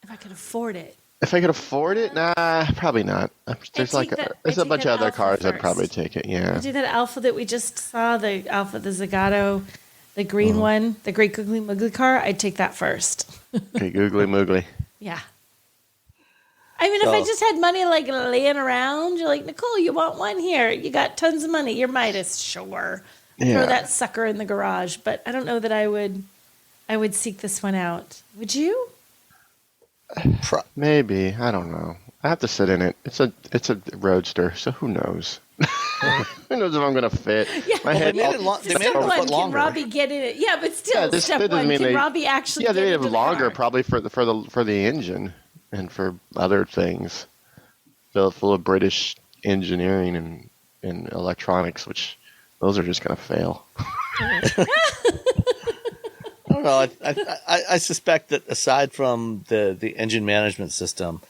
If I could afford it. If I could afford it, nah, probably not. There's a bunch of other cars I'd probably take it. Yeah. I do that Alfa that we just saw, the Zagato, the green one, the great Googly Moogly car. I'd take that first. Okay, Googly Moogly. Yeah. I mean, if I just had money like laying around, you're like, Nicole, you want one? Here, you got tons of money. You're Midas, sure. Yeah. Throw that sucker in the garage. But I don't know that I would seek this one out. Would you? Maybe. I don't know. I have to sit in it. It's a roadster, so who knows? Who knows if I'm going to fit? Yeah. My head. They made it Step a one, foot can longer. Robbie get in it? Yeah, but still, this step doesn't one, mean can Robbie actually Yeah, get they made into it the longer, car? probably for the engine and for other things. Full of British engineering and electronics, which those are just going to fail. I don't know. I suspect that aside from the engine management system,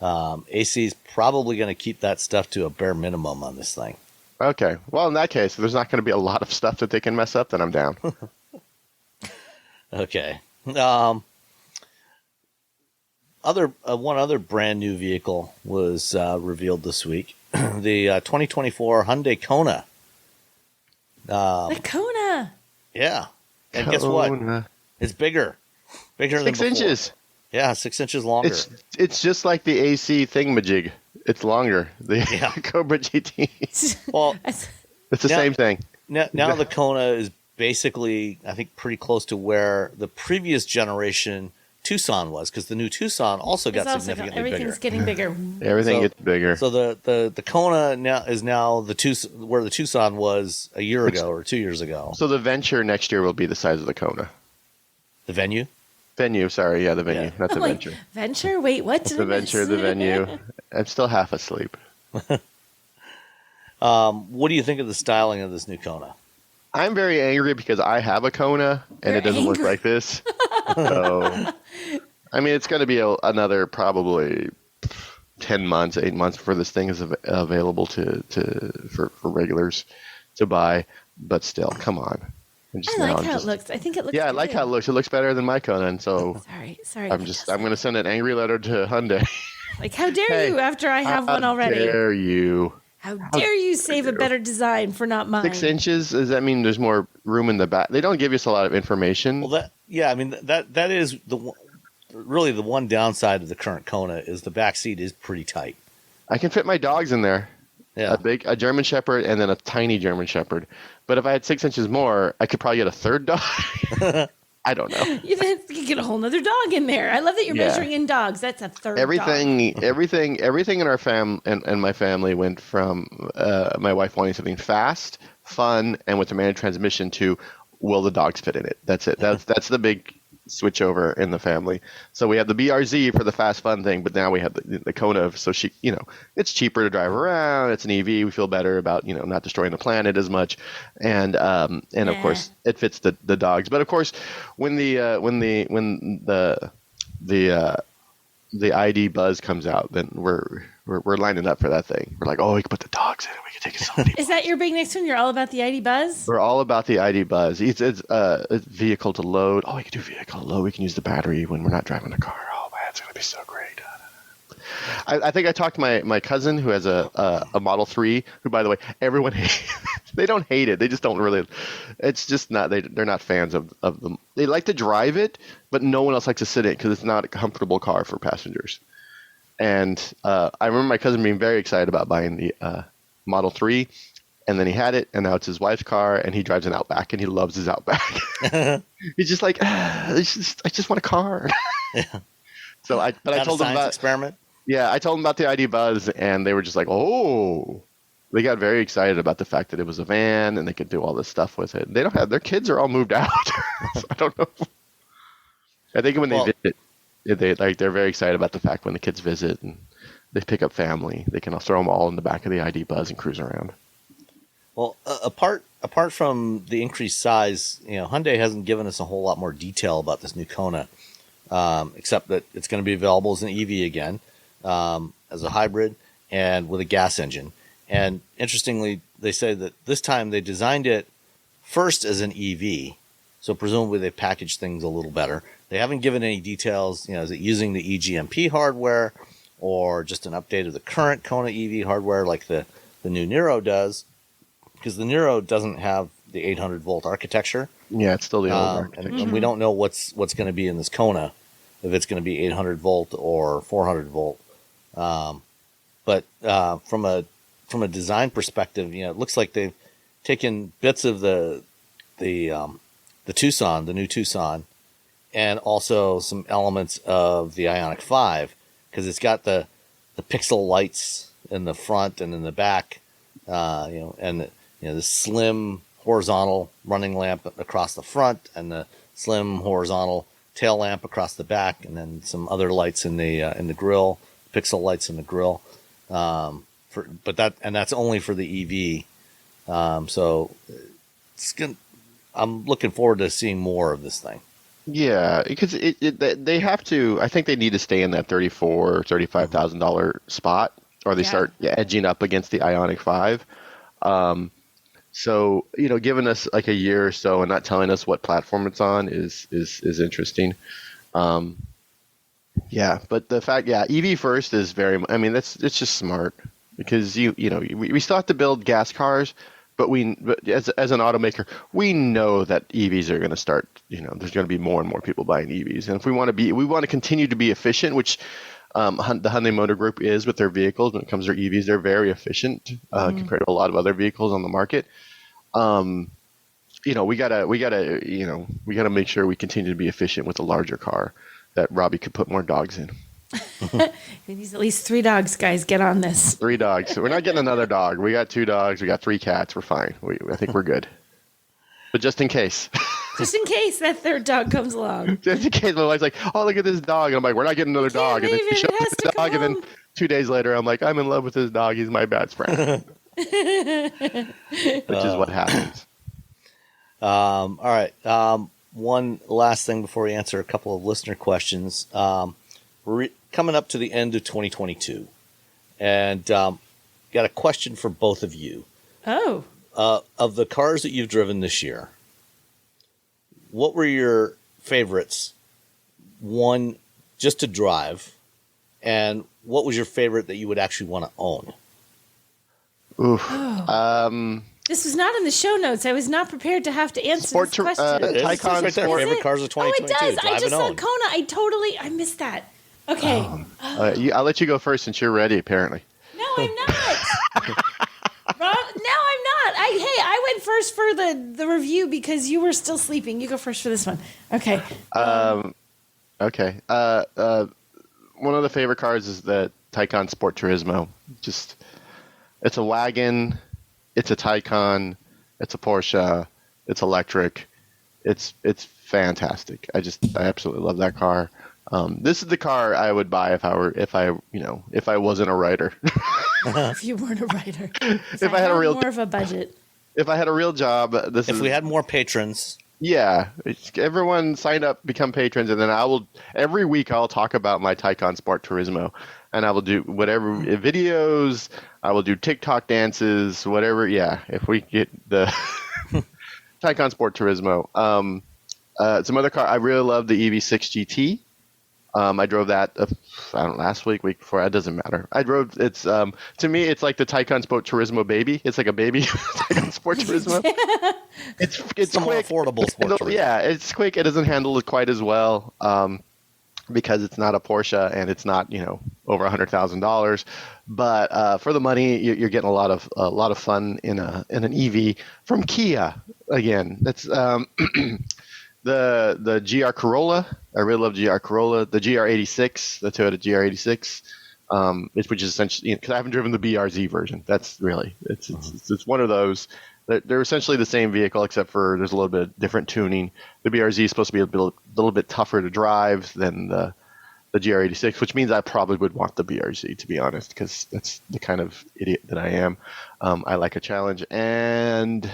AC is probably going to keep that stuff to a bare minimum on this thing. Okay. Well, in that case, if there's not going to be a lot of stuff that they can mess up, then I'm down. Okay. One other brand new vehicle was revealed this week. The 2024 Hyundai Kona. The Kona. Yeah. And guess what? It's bigger. Bigger than 6 before. inches. Yeah, 6 inches longer. It's just like the AC thingamajig. It's longer. The Cobra GT. Well, It's the same thing. Now the Kona is basically, I think, pretty close to where the previous generation Tucson was, because the new Tucson also got significantly everything's bigger. getting bigger. Everything gets bigger. So the Kona is now where the Tucson was a year ago or 2 years ago. So the Venture next year will be the size of the Kona. The venue? Venue, sorry. Yeah, the venue, Yeah. not the I'm like, Venture. Venture? Wait, what? The Venture, the venue. I'm still half asleep. What do you think of the styling of this new Kona? I'm very angry because I have a Kona and it doesn't look angry. like this. So, I mean, it's going to be another probably 10 months, 8 months before this thing is available for regulars to buy. But still, come on. I like how it looks. I think it looks Yeah, I good. like how it looks. It looks better than my Kona, and so Sorry. I'm going to send an angry letter to Hyundai. Like, how dare Hey, you after I have one already? How dare you? How dare you save a better design for not mine? 6 inches? Does that mean there's more room in the back? They don't give us a lot of information. Well, that is really the one downside of the current Kona is the back seat is pretty tight. I can fit my dogs in there. Yeah. A German Shepherd and then a tiny German Shepherd. But if I had 6 inches more, I could probably get a third dog. I don't know. You could get a whole nother dog in there. I love that you're measuring in dogs. That's a third dog. Everything in our and my family went from my wife wanting something fast, fun, and with a manual transmission to will the dogs fit in it? That's it. That's the big switch over in the family. So we have the BRZ for the fast fun thing, but now we have the Kona. So she, it's cheaper to drive around. It's an EV. We feel better about, not destroying the planet as much. And of course it fits the dogs. But of course, when the ID Buzz comes out, then we're lining up for that thing. We're like, oh, we can put the dogs in it. We can take it so many. Is that your big next one? You're all about the ID Buzz? We're all about the ID Buzz. It's vehicle to load. Oh, we can do vehicle to load. We can use the battery when we're not driving the car. Oh, man, it's going to be so great. I think I talked to my cousin who has a Model 3, who, by the way, everyone hates. They don't hate it. They just don't really. It's just not. They're not fans of them. They like to drive it, but no one else likes to sit in it because it's not a comfortable car for passengers. And I remember my cousin being very excited about buying the Model 3, and then he had it, and now it's his wife's car, and he drives an Outback, and he loves his Outback. He's just like, I just want a car. Yeah. So I told him about experiment. Yeah, I told them about the ID Buzz, and they were just like, oh. They got very excited about the fact that it was a van and they could do all this stuff with it. They don't have their kids are all moved out. So I don't know. I think when they visit, they're very excited about the fact when the kids visit and they pick up family, they can throw them all in the back of the ID Buzz and cruise around. Well, apart from the increased size, Hyundai hasn't given us a whole lot more detail about this new Kona, except that it's going to be available as an EV again, as a hybrid and with a gas engine. And interestingly, they say that this time they designed it first as an EV, so presumably they packaged things a little better. They haven't given any details, is it using the eGMP hardware or just an update of the current Kona EV hardware like the new Niro does, because the Niro doesn't have the 800-volt architecture. Yeah, it's still the old architecture. And we don't know what's going to be in this Kona, if it's going to be 800-volt or 400-volt. But from a design perspective, it looks like they've taken bits of the Tucson, the new Tucson, and also some elements of the Ioniq 5, because it's got the pixel lights in the front and in the back, and the slim horizontal running lamp across the front and the slim horizontal tail lamp across the back, and then some other lights in the grill, pixel lights in the grill. That's only for the EV. So I'm looking forward to seeing more of this thing. Yeah, because they have to. I think they need to stay in that $34,000 or $35,000 spot, or they start edging up against the Ioniq 5. So giving us like a year or so and not telling us what platform it's on is interesting. Yeah, but the fact, EV first is very. I mean, it's just smart. Because we still have to build gas cars, but as an automaker, we know that EVs are going to start. There's going to be more and more people buying EVs, and if we want to continue to be efficient, which the Hyundai Motor Group is with their vehicles. When it comes to their EVs, they're very efficient compared to a lot of other vehicles on the market. We gotta make sure we continue to be efficient with a larger car that Robbie could put more dogs in. He needs at least 3 dogs, guys. Get on this. 3 dogs. We're not getting another dog. We got 2 dogs. We got 3 cats. We're fine. I think we're good. But just in case. Just in case that 3rd dog comes along. Just in case my wife's like, oh, look at this dog. And I'm like, we're not getting another dog. And then she shows me the dog. And then 2 days later, I'm like, I'm in love with this dog. He's my best friend. Which is what happens. All right. One last thing before we answer a couple of listener questions. We're coming up to the end of 2022, and got a question for both of you. Oh. Of the cars that you've driven this year, what were your favorites? One, just to drive, and what was your favorite that you would actually want to own? Oof. Oh. This was not in the show notes. I was not prepared to have to answer this question. Taycan right there. Favorite cars of 2022. Oh, it does. Drive I just and saw own. Kona. I missed that. Okay. I'll let you go first since you're ready, apparently. No, I'm not. Rob, no, I'm not. I went first for the review because you were still sleeping. You go first for this one. Okay. Okay. One of the favorite cars is the Taycan Sport Turismo. It's a wagon. It's a Taycan. It's a Porsche. It's electric. It's fantastic. I absolutely love that car. This is the car I would buy if I wasn't a writer. If you weren't a writer. If I had more of a budget. If I had a real job, if we had more patrons. Yeah, everyone sign up, become patrons, and then every week I'll talk about my Taycan Sport Turismo, and I will do whatever videos, I will do TikTok dances, whatever. Yeah, if we get the Taycan Sport Turismo. Some other car, I really love the EV6 GT. I drove that last week before. It doesn't matter. It's to me, it's like the Taycan Sport Turismo baby. It's like a baby Taycan Sport Turismo. It's more quick, affordable Sport Turismo. Yeah, it's quick. It doesn't handle it quite as well. because it's not a Porsche and it's not, over $100,000. But for the money, you're getting a lot of fun in an EV from Kia. Again, that's the GR Corolla. I really love GR Corolla. The GR86, the Toyota GR86, which is essentially, because I haven't driven the BRZ version. That's really it's one of those. They're essentially the same vehicle, except for there's a little bit different tuning. The BRZ is supposed to be a little bit tougher to drive than the GR86, which means I probably would want the BRZ, to be honest, because that's the kind of idiot that I am. I like a challenge. And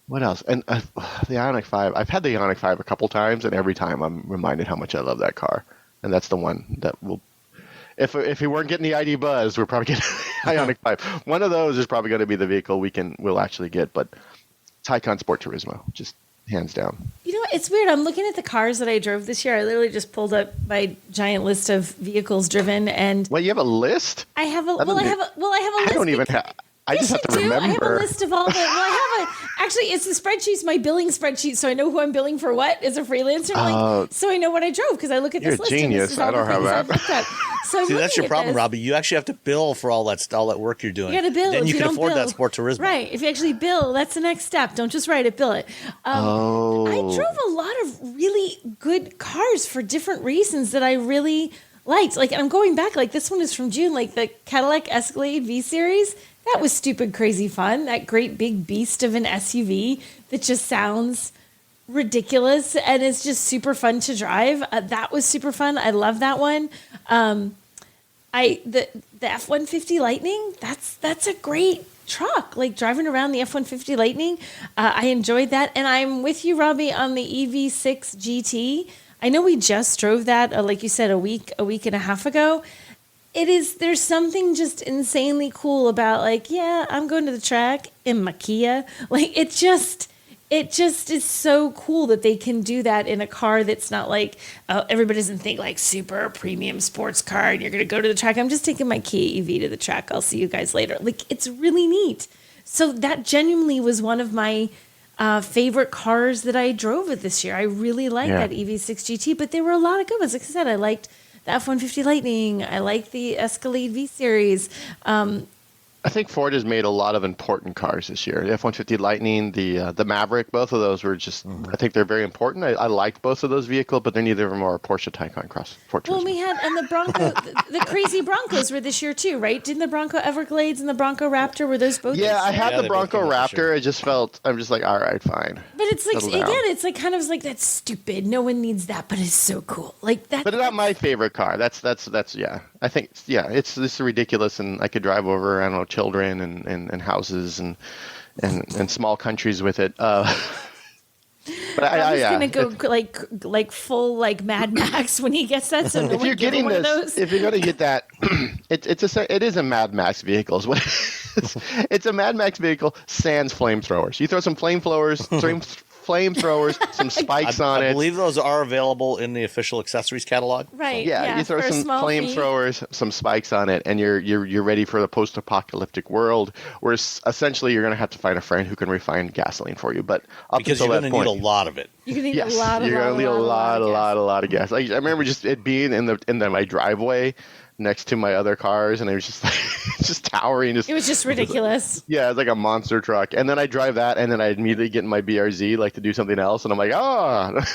what else? And the Ioniq 5. I've had the Ioniq 5 a couple times, and every time I'm reminded how much I love that car. And that's the one that will. If we weren't getting the ID Buzz, we're probably getting Ioniq 5. One of those is probably going to be the vehicle we'll actually get, but Taycan Sport Turismo, just hands down. It's weird. I'm looking at the cars that I drove this year. I literally just pulled up my giant list of vehicles driven, and you have a list? I have a list. I don't even have. I just have to remember. I have a list of all the. Actually, it's the spreadsheet's my billing spreadsheet, so I know who I'm billing for what as a freelancer. So I know what I drove because I look at this list. You're a genius. I don't have that. So see, that's your problem, Robbie. You actually have to bill for all that work you're doing. You got to bill. Then you can afford bill, that Sport Turismo. Right. If you actually bill, that's the next step. Don't just write it, bill it. I drove a lot of really good cars for different reasons that I really liked. Like, I'm going back, like this one is from June, like the Cadillac Escalade V Series. That was stupid, crazy fun. That great big beast of an SUV that just sounds ridiculous and it's just super fun to drive. That was super fun. I love that one. The F-150 Lightning, that's a great truck. Like driving around the F-150 Lightning, I enjoyed that. And I'm with you, Robbie, on the EV6 GT. I know we just drove that, like you said, a week and a half ago. There's something just insanely cool about I'm going to the track in my Kia. Like it just is so cool that they can do that in a car that's not like, everybody doesn't think like super premium sports car and you're going to go to the track. I'm just taking my Kia EV to the track. I'll see you guys later. Like it's really neat. So that genuinely was one of my favorite cars that I drove this year. I really liked that EV6 GT, but there were a lot of good ones. Like I said, I liked the F-150 Lightning. I like the Escalade V Series. I think Ford has made a lot of important cars this year. The F-150 Lightning, the Maverick, both of those were just, I think they're very important. I liked both of those vehicles, but they're neither of them are Porsche Taycan Cross. Well, we had, and the Bronco, the crazy Broncos were this year too, right? Didn't the Bronco Everglades and the Bronco Raptor, were those both? Yeah, I had the Bronco Raptor. I'm just like, all right, fine. But it's like, again, it's like kind of like, that's stupid. No one needs that, but it's so cool. Like that. But it's not my favorite car. That's yeah. I think, it's ridiculous, and I could drive over, I don't know, children and houses and small countries with it. But I was gonna go like full like Mad Max when he gets that. So if you're getting this, if you're gonna get that, it is a Mad Max vehicle. It's a Mad Max vehicle sans flamethrowers. You throw some flamethrowers, some spikes on it. I believe those are available in the official accessories catalog. Right. Yeah, you throw some flamethrowers, some spikes on it, and you're ready for the post-apocalyptic world, where essentially you're going to have to find a friend who can refine gasoline for you. But because you're going to need a lot of it. You're going to need a lot of gas. I remember just it being in my driveway next to my other cars, and it was just like just towering. It was just ridiculous. Yeah, it's like a monster truck. And then I drive that, and then I immediately get in my BRZ like to do something else, and I'm like, Yeah,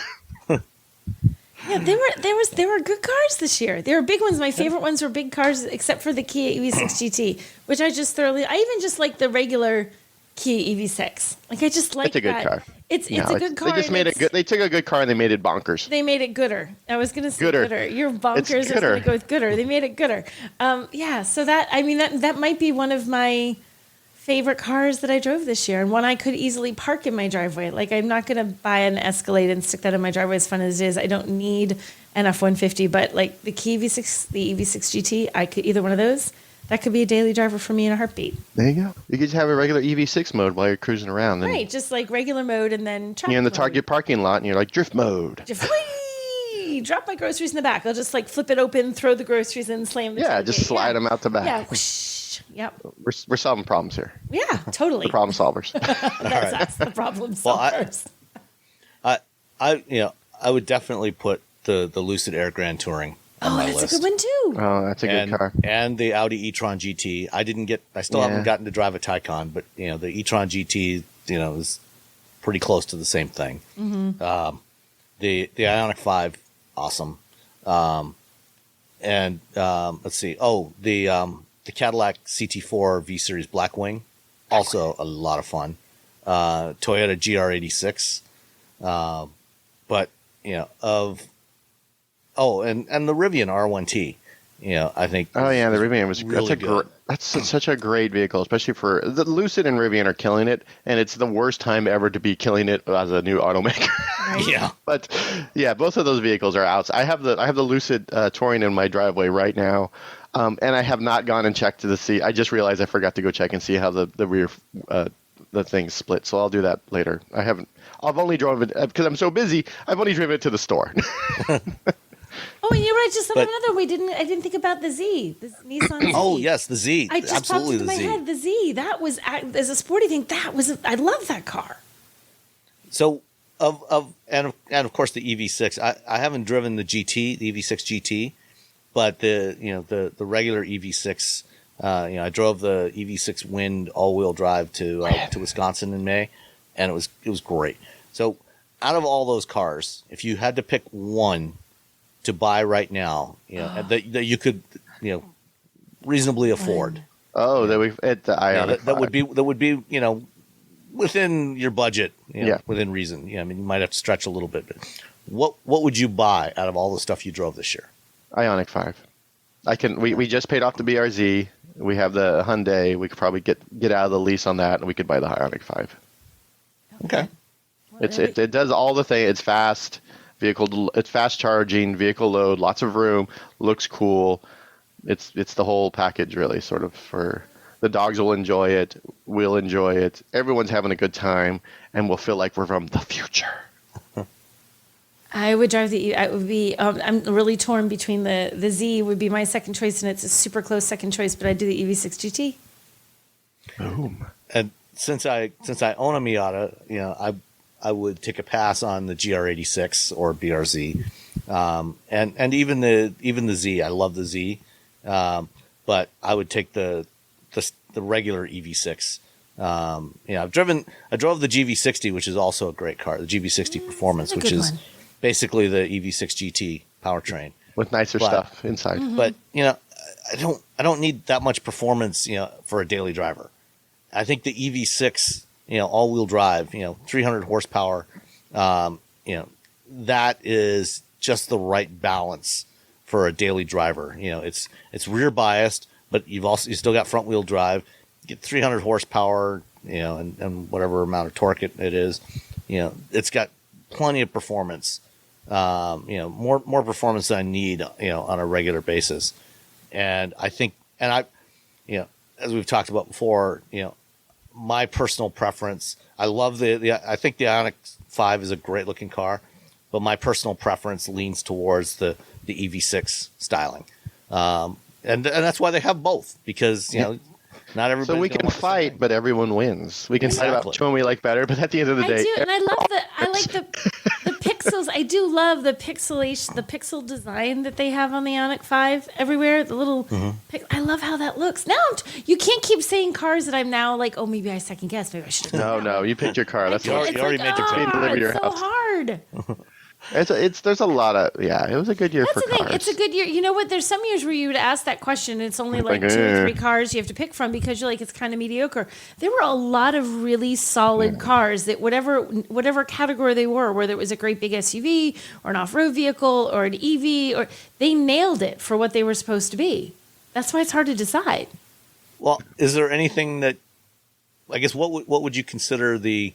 there were good cars this year. There were big ones. My favorite ones were big cars, except for the Kia EV6 GT, which I even just like the regular Kia EV6. Like I just like that. It's a good car. It's a good car. They just made it good. They took a good car and they made it bonkers. They made it gooder. I was going to say gooder. You're bonkers. I was going to go with gooder. They made it gooder. So that might be one of my favorite cars that I drove this year, and one I could easily park in my driveway. Like I'm not going to buy an Escalade and stick that in my driveway, as fun as it is. I don't need an F-150, but like the Kia EV6, the EV6 GT, I could either one of those. That could be a daily driver for me in a heartbeat. There you go. You could just have a regular EV6 mode while you're cruising around. Right, just like regular mode, and then you're in the Target parking lot, and you're like drift mode. Drop my groceries in the back. I'll just like flip it open, throw the groceries in, slam the tailgate. Just slide them out the back. Yeah, whoosh. Yep. We're solving problems here. Yeah, totally. The problem solvers. That's us, the problem solvers. I would definitely put the Lucid Air Grand Touring on my list. That's a good one too. Oh, that's a good car. And the Audi e-tron GT. I still haven't gotten to drive a Taycan, but the e-tron GT, is pretty close to the same thing. Mm-hmm. The Ioniq 5, awesome. And let's see. Oh, the Cadillac CT4 V Series Blackwing, also a lot of fun. Toyota GR86, but and the Rivian R1T. I think. Oh yeah, the Rivian was really good. That's such a great vehicle, especially for the Lucid and Rivian are killing it, and it's the worst time ever to be killing it as a new automaker. Right. Yeah, but yeah, both of those vehicles are out. I have the Lucid Touring in my driveway right now, and I have not gone and checked to see. I just realized I forgot to go check and see how the rear the thing's split. So I'll do that later. I've only driven it because I'm so busy. I've only driven it to the store. Oh, and you're right. Just thought of another. I didn't think about the Z, the Nissan Z. Oh yes, the Z. I just Absolutely popped into my head the Z. That was as a sporty thing. I love that car. So and of course the EV6. I haven't driven the GT, the EV6 GT, but the regular EV6. I drove the EV6 Wind all-wheel drive to Wisconsin in May, and it was great. So out of all those cars, if you had to pick one to buy right now, that you could reasonably afford. Oh, that we at the Ioniq. That would be within your budget, within reason. I mean, you might have to stretch a little bit, but what would you buy out of all the stuff you drove this year? Ioniq 5. We just paid off the BRZ. We have the Hyundai. We could probably get out of the lease on that, and we could buy the Ioniq 5. Okay. It does all the things. It's fast. It's fast charging, vehicle load, lots of room, looks cool. It's the whole package, really, sort of. For the dogs will enjoy it, we'll enjoy it. Everyone's having a good time, and we'll feel like we're from the future. I would drive the. I would be. I'm really torn between the Z would be my second choice, and it's a super close second choice. But I do the EV6 GT. Boom. And since I own a Miata, I would take a pass on the GR86 or BRZ, and even the Z. I love the Z, but I would take the regular EV6. I drove the GV60, which is also a great car, the GV60 Performance, which is basically the EV6 GT powertrain with nicer stuff inside. Mm-hmm. But I don't need that much performance, for a daily driver. I think the EV6. All-wheel drive, 300 horsepower, that is just the right balance for a daily driver. It's rear biased, but you still got front wheel drive. You get 300 horsepower, and whatever amount of torque it is. It's got plenty of performance. More performance than I need, on a regular basis. And I think, as we've talked about before, my personal preference, I love I think the Ioniq 5 is a great looking car, but my personal preference leans towards the EV6 styling. And that's why they have both, because, not everybody. So we can fight, but everyone wins. We can fight about which one we like better, but at the end of the day. I do, and I like the pixels. I do love the pixel design that they have on the Ioniq 5 everywhere. The little, I love how that looks. Now you can't keep saying cars that I'm now like, oh, maybe I second guess. Maybe I should. No, you picked your car. That's you already made your pick. It's so hard. There's a lot of it was a good year for cars. It's a good year. You know what? There's some years where you would ask that question, and it's only like 2 or 3 cars you have to pick from because you're like, it's kind of mediocre. There were a lot of really solid cars that whatever category they were, whether it was a great big SUV or an off-road vehicle or an EV, or they nailed it for what they were supposed to be. That's why it's hard to decide. Well, is there anything that, I guess, what would you consider the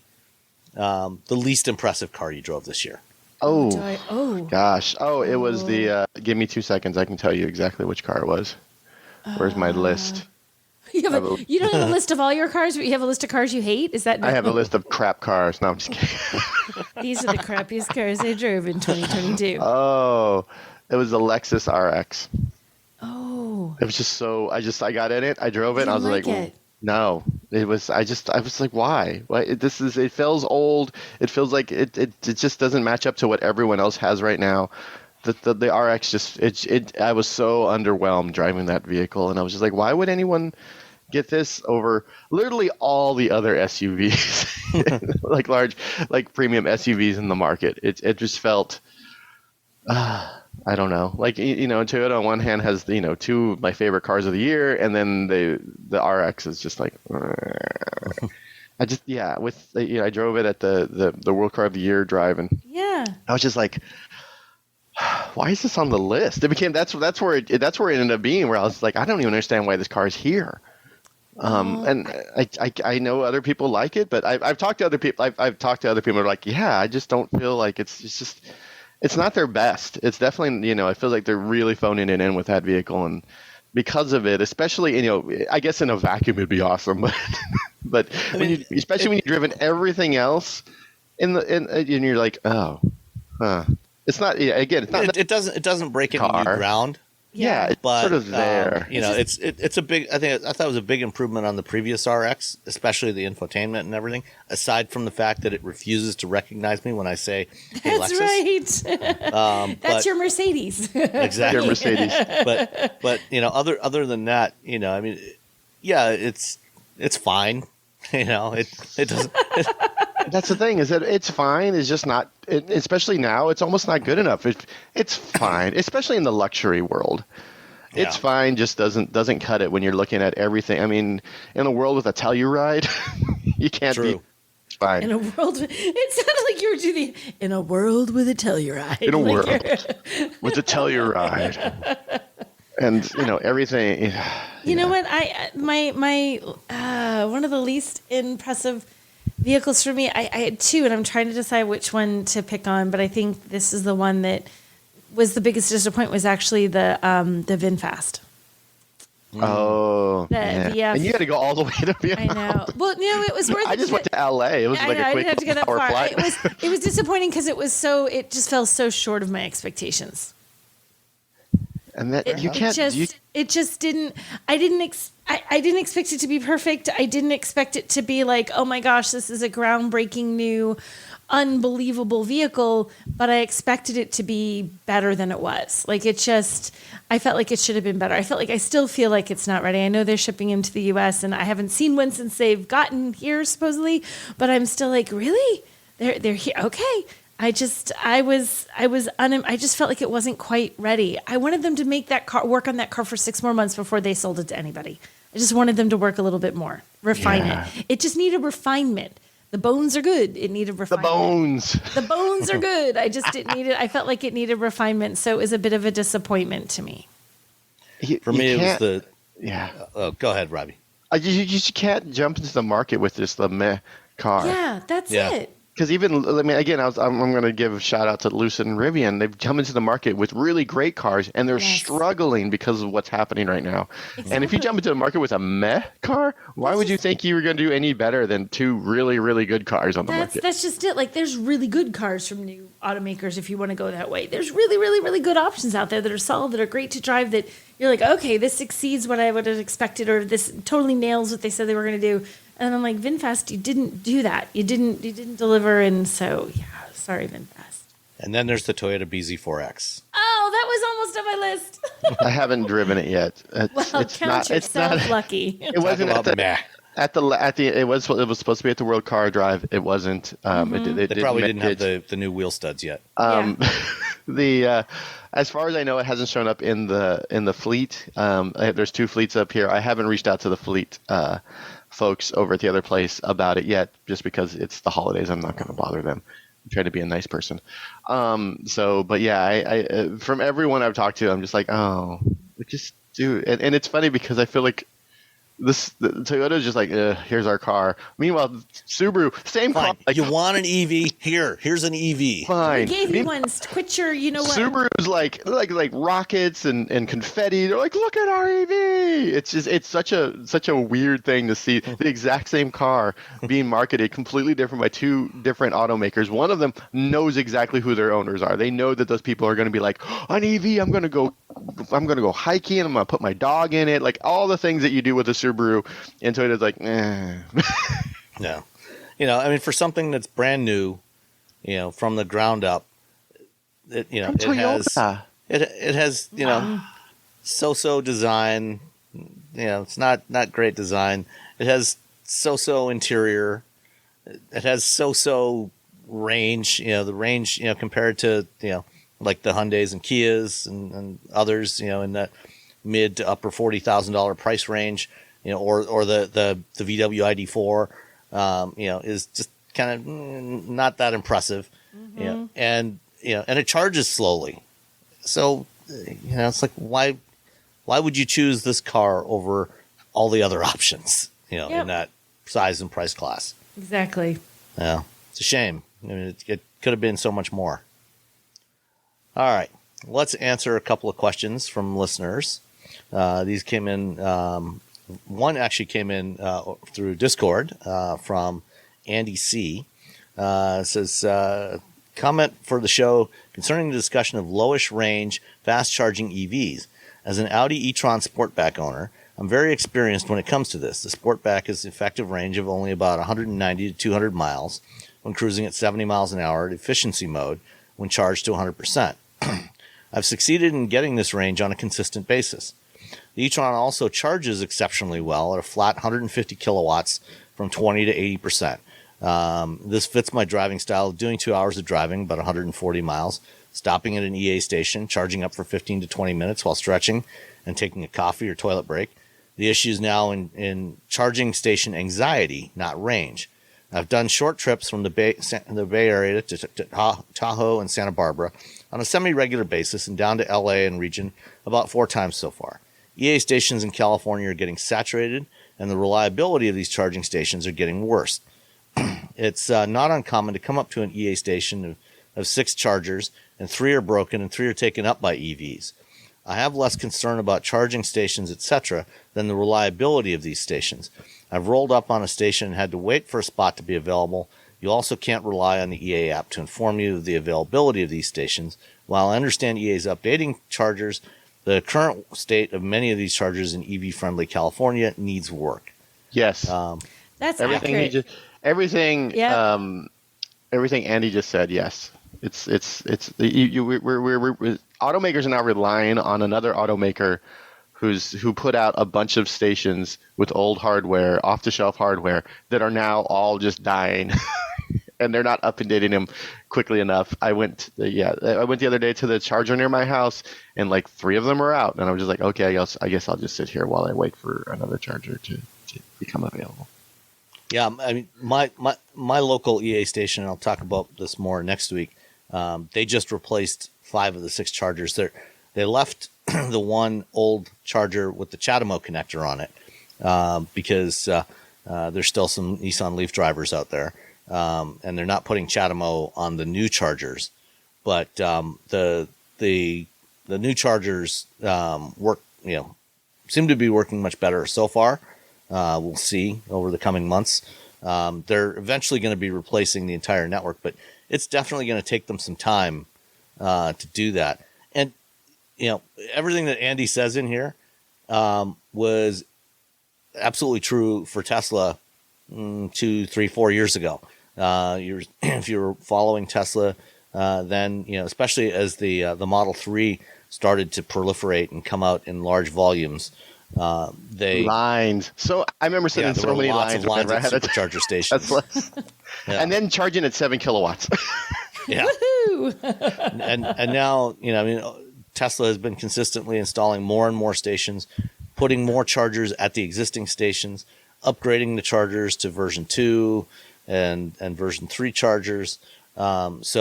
least impressive car you drove this year? Gosh. It was the, give me 2 seconds. I can tell you exactly which car it was. Where's my list? You don't have a list of all your cars, but you have a list of cars you hate? Is that? I have a list of crap cars. No, I'm just kidding. These are the crappiest cars I drove in 2022. Oh, it was the Lexus RX. Oh. It was just I got in it. I drove it. And I was like, no, it was, I was like, why? It feels old. It feels like it just doesn't match up to what everyone else has right now. the RX just I was so underwhelmed driving that vehicle, and I was just like, why would anyone get this over literally all the other SUVs, like large, like premium SUVs in the market? It just felt, I don't know, like, Toyota on one hand has, two of my favorite cars of the year, and then the RX is just like, I drove it at the World Car of the Year drive, and I was just like, why is this on the list? It became that's where it ended up being, where I was like, I don't even understand why this car is here. And I know other people like it, but I've talked to other people. I've talked to other people who are like, yeah, I just don't feel like it's not their best. It's definitely, I feel like they're really phoning it in with that vehicle, and because of it, especially, I guess in a vacuum it'd be awesome, but especially when you've driven everything else and you're like, oh, it's not. Yeah, again, it's not. It doesn't break any new ground. Yeah, it's but, sort of there. It's a big. I thought it was a big improvement on the previous RX, especially the infotainment and everything. Aside from the fact that it refuses to recognize me when I say, "Hey, That's Lexus." Right. That's your Mercedes. Exactly. Your Mercedes. But other than that, I mean, yeah, it's fine. It doesn't. That's the thing, is that it's fine. It's just not, especially now, it's almost not good enough. It's fine, especially in the luxury world. It's fine, just doesn't cut it when you're looking at everything. I mean, in a world with a Telluride, you can't True. It's fine. In a world, it sounded like you were doing in a world with a Telluride. In a world with a Telluride. And everything. You know what? My one of the least impressive vehicles for me, I had two, and I'm trying to decide which one to pick on. But I think this is the one that was the biggest disappointment. Was actually the VinFast. Oh, and you had to go all the way to VinFast. I know. Well, it was worth it. I just went to LA. It was like a quick I didn't have to get that far. flight. It was disappointing because it just fell so short of my expectations. And that I didn't expect it to be perfect. I didn't expect it to be like, oh my gosh, this is a groundbreaking new, unbelievable vehicle. But I expected it to be better than it was. Like I felt like it should have been better. I still feel like it's not ready. I know they're shipping him to the U.S. and I haven't seen one since they've gotten here supposedly. But I'm still like, really? They're here? Okay. I just felt like it wasn't quite ready. I wanted them to make that car, work on that car for 6 more months before they sold it to anybody. I just wanted them to work a little bit more, refine it. It just needed refinement. The bones are good. It needed refinement. The bones are good. I just didn't need it. I felt like it needed refinement, so it was a bit of a disappointment to me. For me, it was the Oh, go ahead, Robbie. You just can't jump into the market with just the meh car. Yeah, that's it. Because even, I mean, again, I'm going to give a shout out to Lucid and Rivian. They've come into the market with really great cars, and they're struggling because of what's happening right now. Exactly. And if you jump into the market with a meh car, why would you think you were going to do any better than 2 really, really good cars on the market? That's just it. Like, there's really good cars from new automakers if you want to go that way. There's really, really, really good options out there that are solid, that are great to drive, that you're like, okay, this exceeds what I would have expected, or this totally nails what they said they were going to do. And I'm like, VinFast, you didn't do that. You didn't deliver, and so sorry, VinFast. And then there's the Toyota BZ4X. Oh, that was almost on my list. I haven't driven it yet. Count yourself lucky. It wasn't it was supposed to be at the World Car Drive. It wasn't. They probably didn't have the new wheel studs yet. As far as I know, it hasn't shown up in the fleet. There's 2 fleets up here. I haven't reached out to the fleet folks over at the other place about it yet, just because it's the holidays. I'm not going to bother them. I'm trying to be a nice person. But yeah, I from everyone I've talked to, I'm just like, oh, just do it. And it's funny because I feel like the Toyota is just like, here's our car. Meanwhile, Subaru, same car. Like, you want an EV? Here's an EV. Fine. We gave you one. Quit your, you know what? Subaru's like rockets and confetti. They're like, look at our EV. It's such a weird thing to see the exact same car being marketed completely different by 2 different automakers. One of them knows exactly who their owners are. They know that those people are going to be like, an EV, I'm going to go hiking. I'm going to put my dog in it. Like all the things that you do with a Subaru, and Toyota's like, No. I mean, for something that's brand new, from the ground up, it you know From it has Toyota. it has so-so design. It's not great design. It has so-so interior. It has so-so range. The range compared to like the Hyundais and Kias and others. In that mid to upper $40,000 price range. Or the VW ID4. Is just kind of not that impressive. And it charges slowly. So it's like why would you choose this car over all the other options, in that size and price class? Exactly. Yeah. It's a shame. I mean, it could have been so much more. All right. Let's answer a couple of questions from listeners. These came in. One actually came in through Discord from Andy C. Says, comment for the show concerning the discussion of lowish range, fast charging EVs. As an Audi e-tron Sportback owner, I'm very experienced when it comes to this. The Sportback has an effective range of only about 190 to 200 miles when cruising at 70 miles an hour at efficiency mode when charged to 100%. I've succeeded in getting this range on a consistent basis. The e-tron also charges exceptionally well at a flat 150 kilowatts from 20 to 80%. This fits my driving style of doing 2 hours of driving, about 140 miles, stopping at an EA station, charging up for 15 to 20 minutes while stretching and taking a coffee or toilet break. The issue is now in charging station anxiety, not range. I've done short trips from the Bay Area to Tahoe and Santa Barbara on a semi-regular basis and down to LA and region about 4 times so far. EA stations in California are getting saturated, and the reliability of these charging stations are getting worse. It's not uncommon to come up to an EA station of 6 chargers, and 3 are broken and 3 are taken up by EVs. I have less concern about charging stations, etc., than the reliability of these stations. I've rolled up on a station and had to wait for a spot to be available. You also can't rely on the EA app to inform you of the availability of these stations. While I understand EA is updating chargers, the current state of many of these chargers in EV-friendly California needs work. Yes. That's everything accurate. Everything Andy just said. Yes. We're automakers are now relying on another automaker who put out a bunch of stations with old hardware, off-the-shelf hardware that are now all just dying. And they're not updating them quickly enough. I went the other day to the charger near my house, and like 3 of them are out. And I was just like, okay, I guess I'll just sit here while I wait for another charger to become available. Yeah, I mean, my local EA station, and I'll talk about this more next week. They just replaced 5 of the 6 chargers. They left the one old charger with the CHAdeMO connector on it because there's still some Nissan Leaf drivers out there. And they're not putting CHAdeMO on the new chargers, but the new chargers work, seem to be working much better so far. We'll see over the coming months. They're eventually going to be replacing the entire network, but it's definitely going to take them some time to do that. And everything that Andy says in here was absolutely true for Tesla 2, 3, 4 years ago. If you were following Tesla, then especially as the Model 3 started to proliferate and come out in large volumes, lines. So I remember sitting in so many lines at I had a supercharger stations, and then charging at 7 kilowatts. Yeah, and now Tesla has been consistently installing more and more stations, putting more chargers at the existing stations, upgrading the chargers to version 2 and version 3 chargers. It's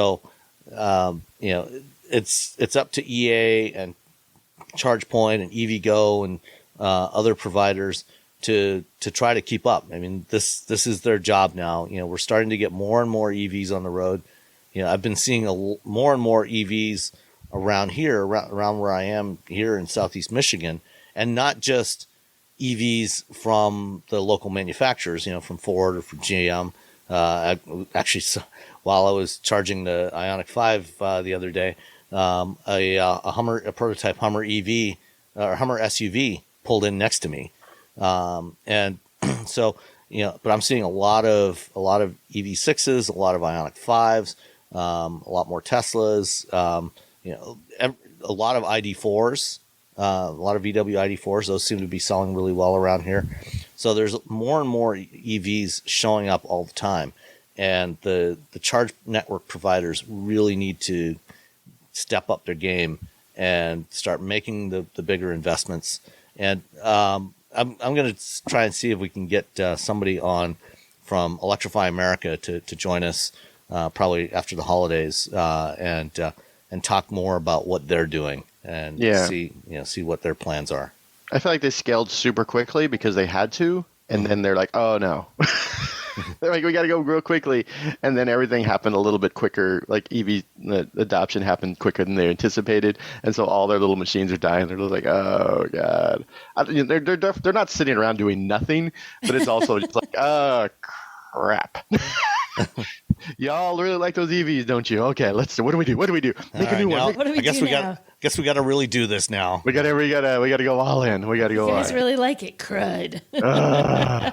up to EA and ChargePoint and EVgo and other providers to try to keep up. I mean, this is their job now. We're starting to get more and more EVs on the road. I've been seeing more and more EVs around here, around where I am here in Southeast Michigan, and not just EVs from the local manufacturers, from Ford or from GM. Actually, while I was charging the Ioniq 5 the other day, a prototype Hummer EV or Hummer SUV pulled in next to me, and so but I'm seeing a lot of EV6s, a lot of Ioniq 5s, a lot more Teslas, a lot of ID4s, a lot of VW ID4s. Those seem to be selling really well around here. So there's more and more EVs showing up all the time. And the charge network providers really need to step up their game and start making the bigger investments. And I'm going to try and see if we can get somebody on from Electrify America to join us probably after the holidays and talk more about what they're doing and see what their plans are. I feel like they scaled super quickly because they had to, and then they're like, oh no. They're like, we got to go real quickly, and then everything happened a little bit quicker. Like EV adoption happened quicker than they anticipated, and so all their little machines are dying. They're like, oh god, they're not sitting around doing nothing, but it's also just like, oh crap. Y'all really like those EVs, don't you? Okay, let's. What do we do? Make a new one. What do we do now? Guess we got to really do this now. We got to go all in. We got to go. You guys really like it, crud. All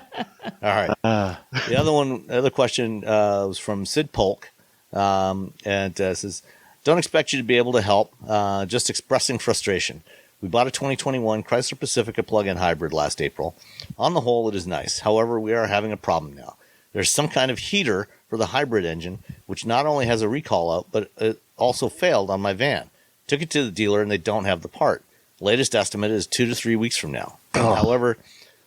right. The other question was from Sid Polk, and says, "Don't expect you to be able to help. Just expressing frustration. We bought a 2021 Chrysler Pacifica plug-in hybrid last April. On the whole, it is nice. However, we are having a problem now. There's some kind of heater for the hybrid engine, which not only has a recall out, but it also failed on my van. Took it to the dealer, and they don't have the part. Latest estimate is 2 to 3 weeks from now. However,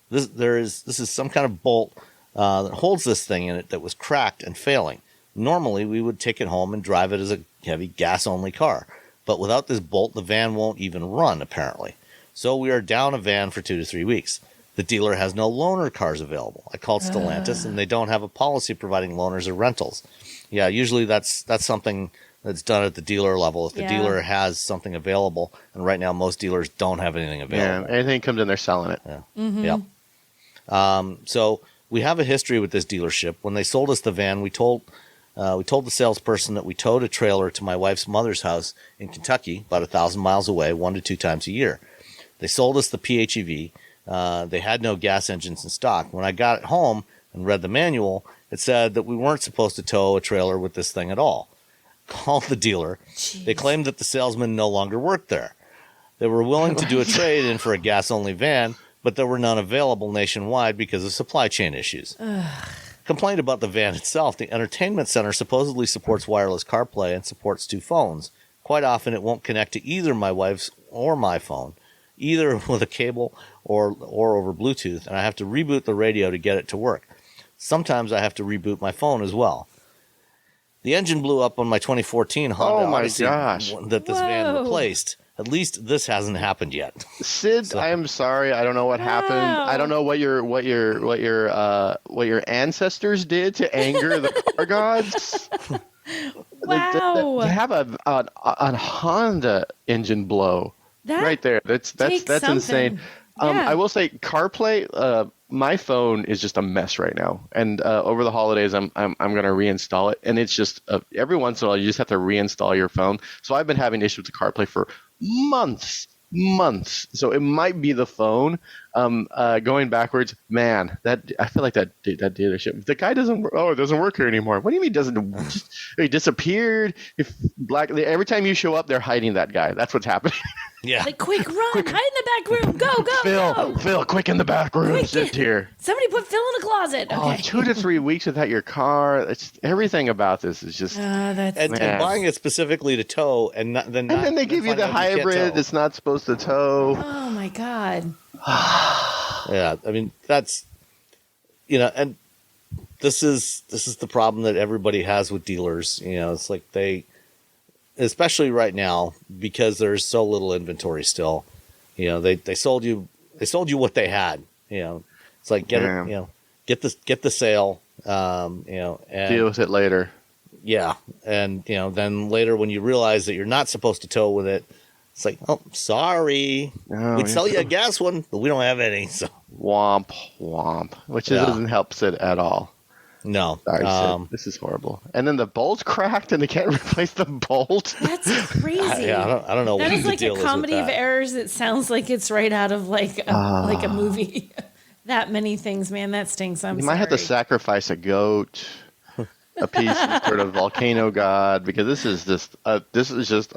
this is some kind of bolt that holds this thing in it that was cracked and failing. Normally, we would take it home and drive it as a heavy gas-only car. But without this bolt, the van won't even run, apparently. So we are down a van for 2 to 3 weeks. The dealer has no loaner cars available. I called Stellantis, and they don't have a policy providing loaners or rentals. Yeah, usually that's something that's done at the dealer level. If the dealer has something available, and right now most dealers don't have anything available. Yeah, anything comes in, they're selling it. Yeah. Mm-hmm. Yeah. So we have a history with this dealership. When they sold us the van, we told the salesperson that we towed a trailer to my wife's mother's house in Kentucky, about 1,000 miles away, 1 to 2 times a year. They sold us the PHEV. They had no gas engines in stock. When I got it home and read the manual, it said that we weren't supposed to tow a trailer with this thing at all. Called the dealer. Jeez. They claimed that the salesman no longer worked there. They were willing to do a trade-in for a gas-only van, but there were none available nationwide because of supply chain issues. Complained about the van itself. The entertainment center supposedly supports wireless CarPlay and supports 2 phones. Quite often, it won't connect to either my wife's or my phone, either with a cable or over Bluetooth, and I have to reboot the radio to get it to work. Sometimes I have to reboot my phone as well. The engine blew up on my 2014 Honda Odyssey that this van replaced. At least this hasn't happened yet. Sid, I am sorry. I don't know what happened. I don't know what your ancestors did to anger the car gods. Wow. To have a Honda engine blow right there. That's insane. I will say CarPlay. My phone is just a mess right now, and over the holidays, I'm going to reinstall it, and it's just every once in a while you just have to reinstall your phone. So I've been having issues with Carplay for months. So it might be the phone. Going backwards, man. I feel like that dealership. The guy doesn't. Oh, it doesn't work here anymore. What do you mean doesn't? He disappeared. Every time you show up, they're hiding that guy. That's what's happening. Yeah. Like, quick, run, hide in the back room, go. Phil, quick in the back room, sit here. Somebody put Phil in the closet. Okay. 2 to 3 weeks without your car. It's everything about this is just. And buying it specifically to tow, and then they give you the hybrid that's not supposed to tow. Oh my god. Yeah, I mean that's, and this is the problem that everybody has with dealers. It's like especially right now, because there's so little inventory still. They sold you what they had. It's like get the sale. And deal with it later. Yeah, and then later when you realize that you're not supposed to tow with it, it's like, oh, sorry, we'd sell you a gas one, but we don't have any. So womp, which doesn't help Sid at all. No. Sorry, Sid. This is horrible. And then the bolt's cracked and they can't replace the bolt. That's crazy. I don't know. That what is the like deal a comedy of that. errors. It sounds like it's right out of like a movie. That many things, man. That stinks. You might have to sacrifice a goat. appease some sort of volcano god, because this is just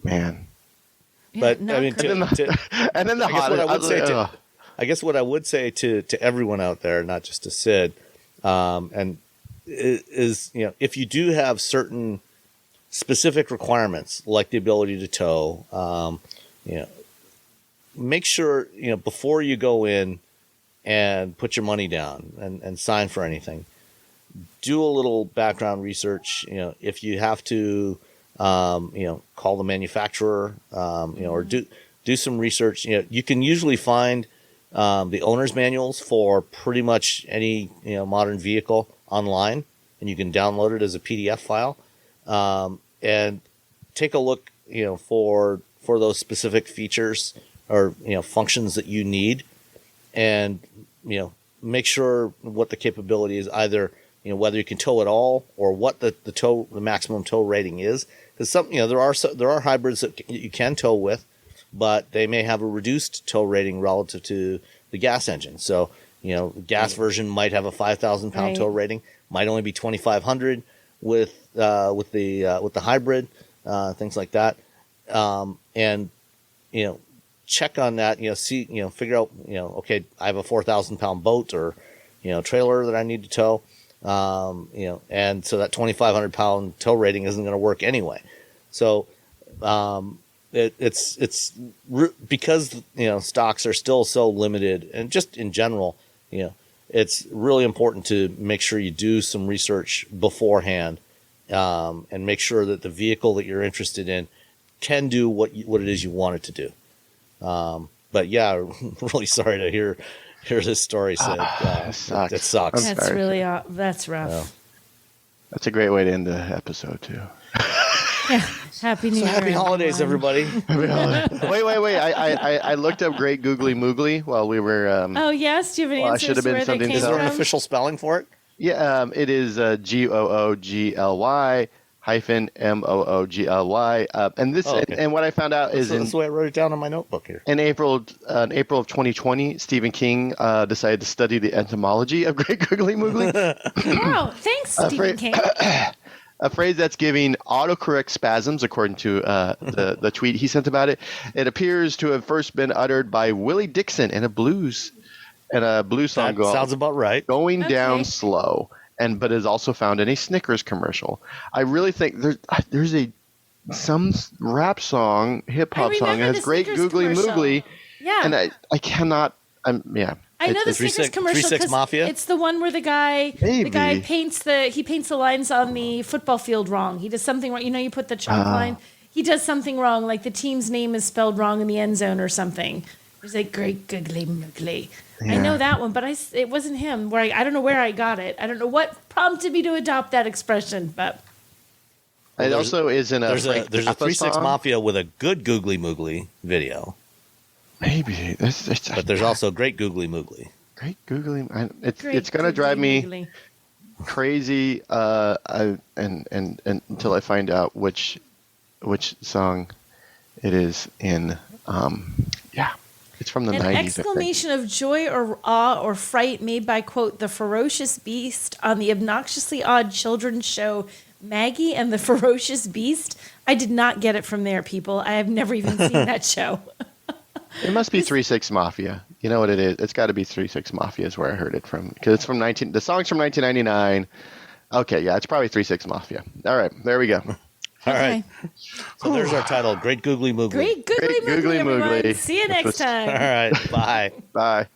man. But not I mean, great. And then the hot. I guess what I would say to everyone out there, not just to Sid, and is, you know, if you do have certain specific requirements like the ability to tow, you know, make sure, you know, before you go in and put your money down and sign for anything, do a little background research. You know, if you have to, you know, call the manufacturer, you know, or do some research. You know, you can usually find the owner's manuals for pretty much any, you know, modern vehicle online, and you can download it as a PDF file, and take a look, you know, for those specific features or, you know, functions that you need, and, you know, make sure what the capability is, either, you know, whether you can tow at all or what the maximum tow rating is. Because some, you know, there are hybrids that you can tow with, but they may have a reduced tow rating relative to the gas engine. So, you know, the gas version might have a 5,000 pound tow rating, might only be 2,500 with the hybrid, things like that. And, you know, check on that, you know, see, you know, figure out, you know, okay, I have a 4,000 pound boat or, you know, trailer that I need to tow. You know, and so that 2,500 pound tow rating isn't going to work anyway. So, it's because, you know, stocks are still so limited, and just in general, you know, it's really important to make sure you do some research beforehand, and make sure that the vehicle that you're interested in can do what it is you want it to do. But yeah, I'm really sorry to hear this story, Sid. That sucks. That's really that's rough. Yeah. That's a great way to end the episode too. Yeah. Happy New Year. Happy holidays, everybody. Wait! I looked up Great Googly Moogly while we were. Oh yes, do you have an answer? Should have been something. Is there an official spelling for it? Yeah, it is GOOGLY -MOOGLY. And this, okay. and what I found out is that's the way I wrote it down on my notebook here. In April of 2020, Stephen King decided to study the etymology of Great Googly Moogly. Wow, thanks, Stephen King. A phrase that's giving autocorrect spasms, according to the tweet he sent about it. It appears to have first been uttered by Willie Dixon in a blues song. That sounds about right. Going Down Slow, but is also found in a Snickers commercial. I really think there's some rap song, hip hop song that has Great Googly Moogly. Yeah, and I cannot. Yeah. I know the Snickers commercial 3-6 Mafia. It's the one where the guy paints the lines on the football field wrong. He does something wrong. You know, you put the chalk line. He does something wrong, like the team's name is spelled wrong in the end zone or something. He's like Great Googly Moogly. Yeah. I know that one, but it wasn't him. I don't know where I got it. I don't know what prompted me to adopt that expression, but it also is in a. There's a 3-6 Mafia with a good Googly Moogly video. Maybe, but there's also Great Googly Moogly. Great Googly, it's going to drive me crazy, and until I find out which song it is in. Yeah, it's from the 90s. An exclamation of joy or awe or fright made by, quote, the ferocious beast on the obnoxiously odd children's show Maggie and the Ferocious Beast. I did not get it from there, people. I have never even seen that show. It must be 3-6 Mafia. You know what it is? It's got to be 3-6 Mafia is where I heard it from, because it's from the song's from 1999. Okay, yeah, it's probably 3-6 Mafia. All right, there we go. All right. So there's our title, Great Googly Moogly. Great Googly Moogly, everyone. See you next time. All right, bye. Bye.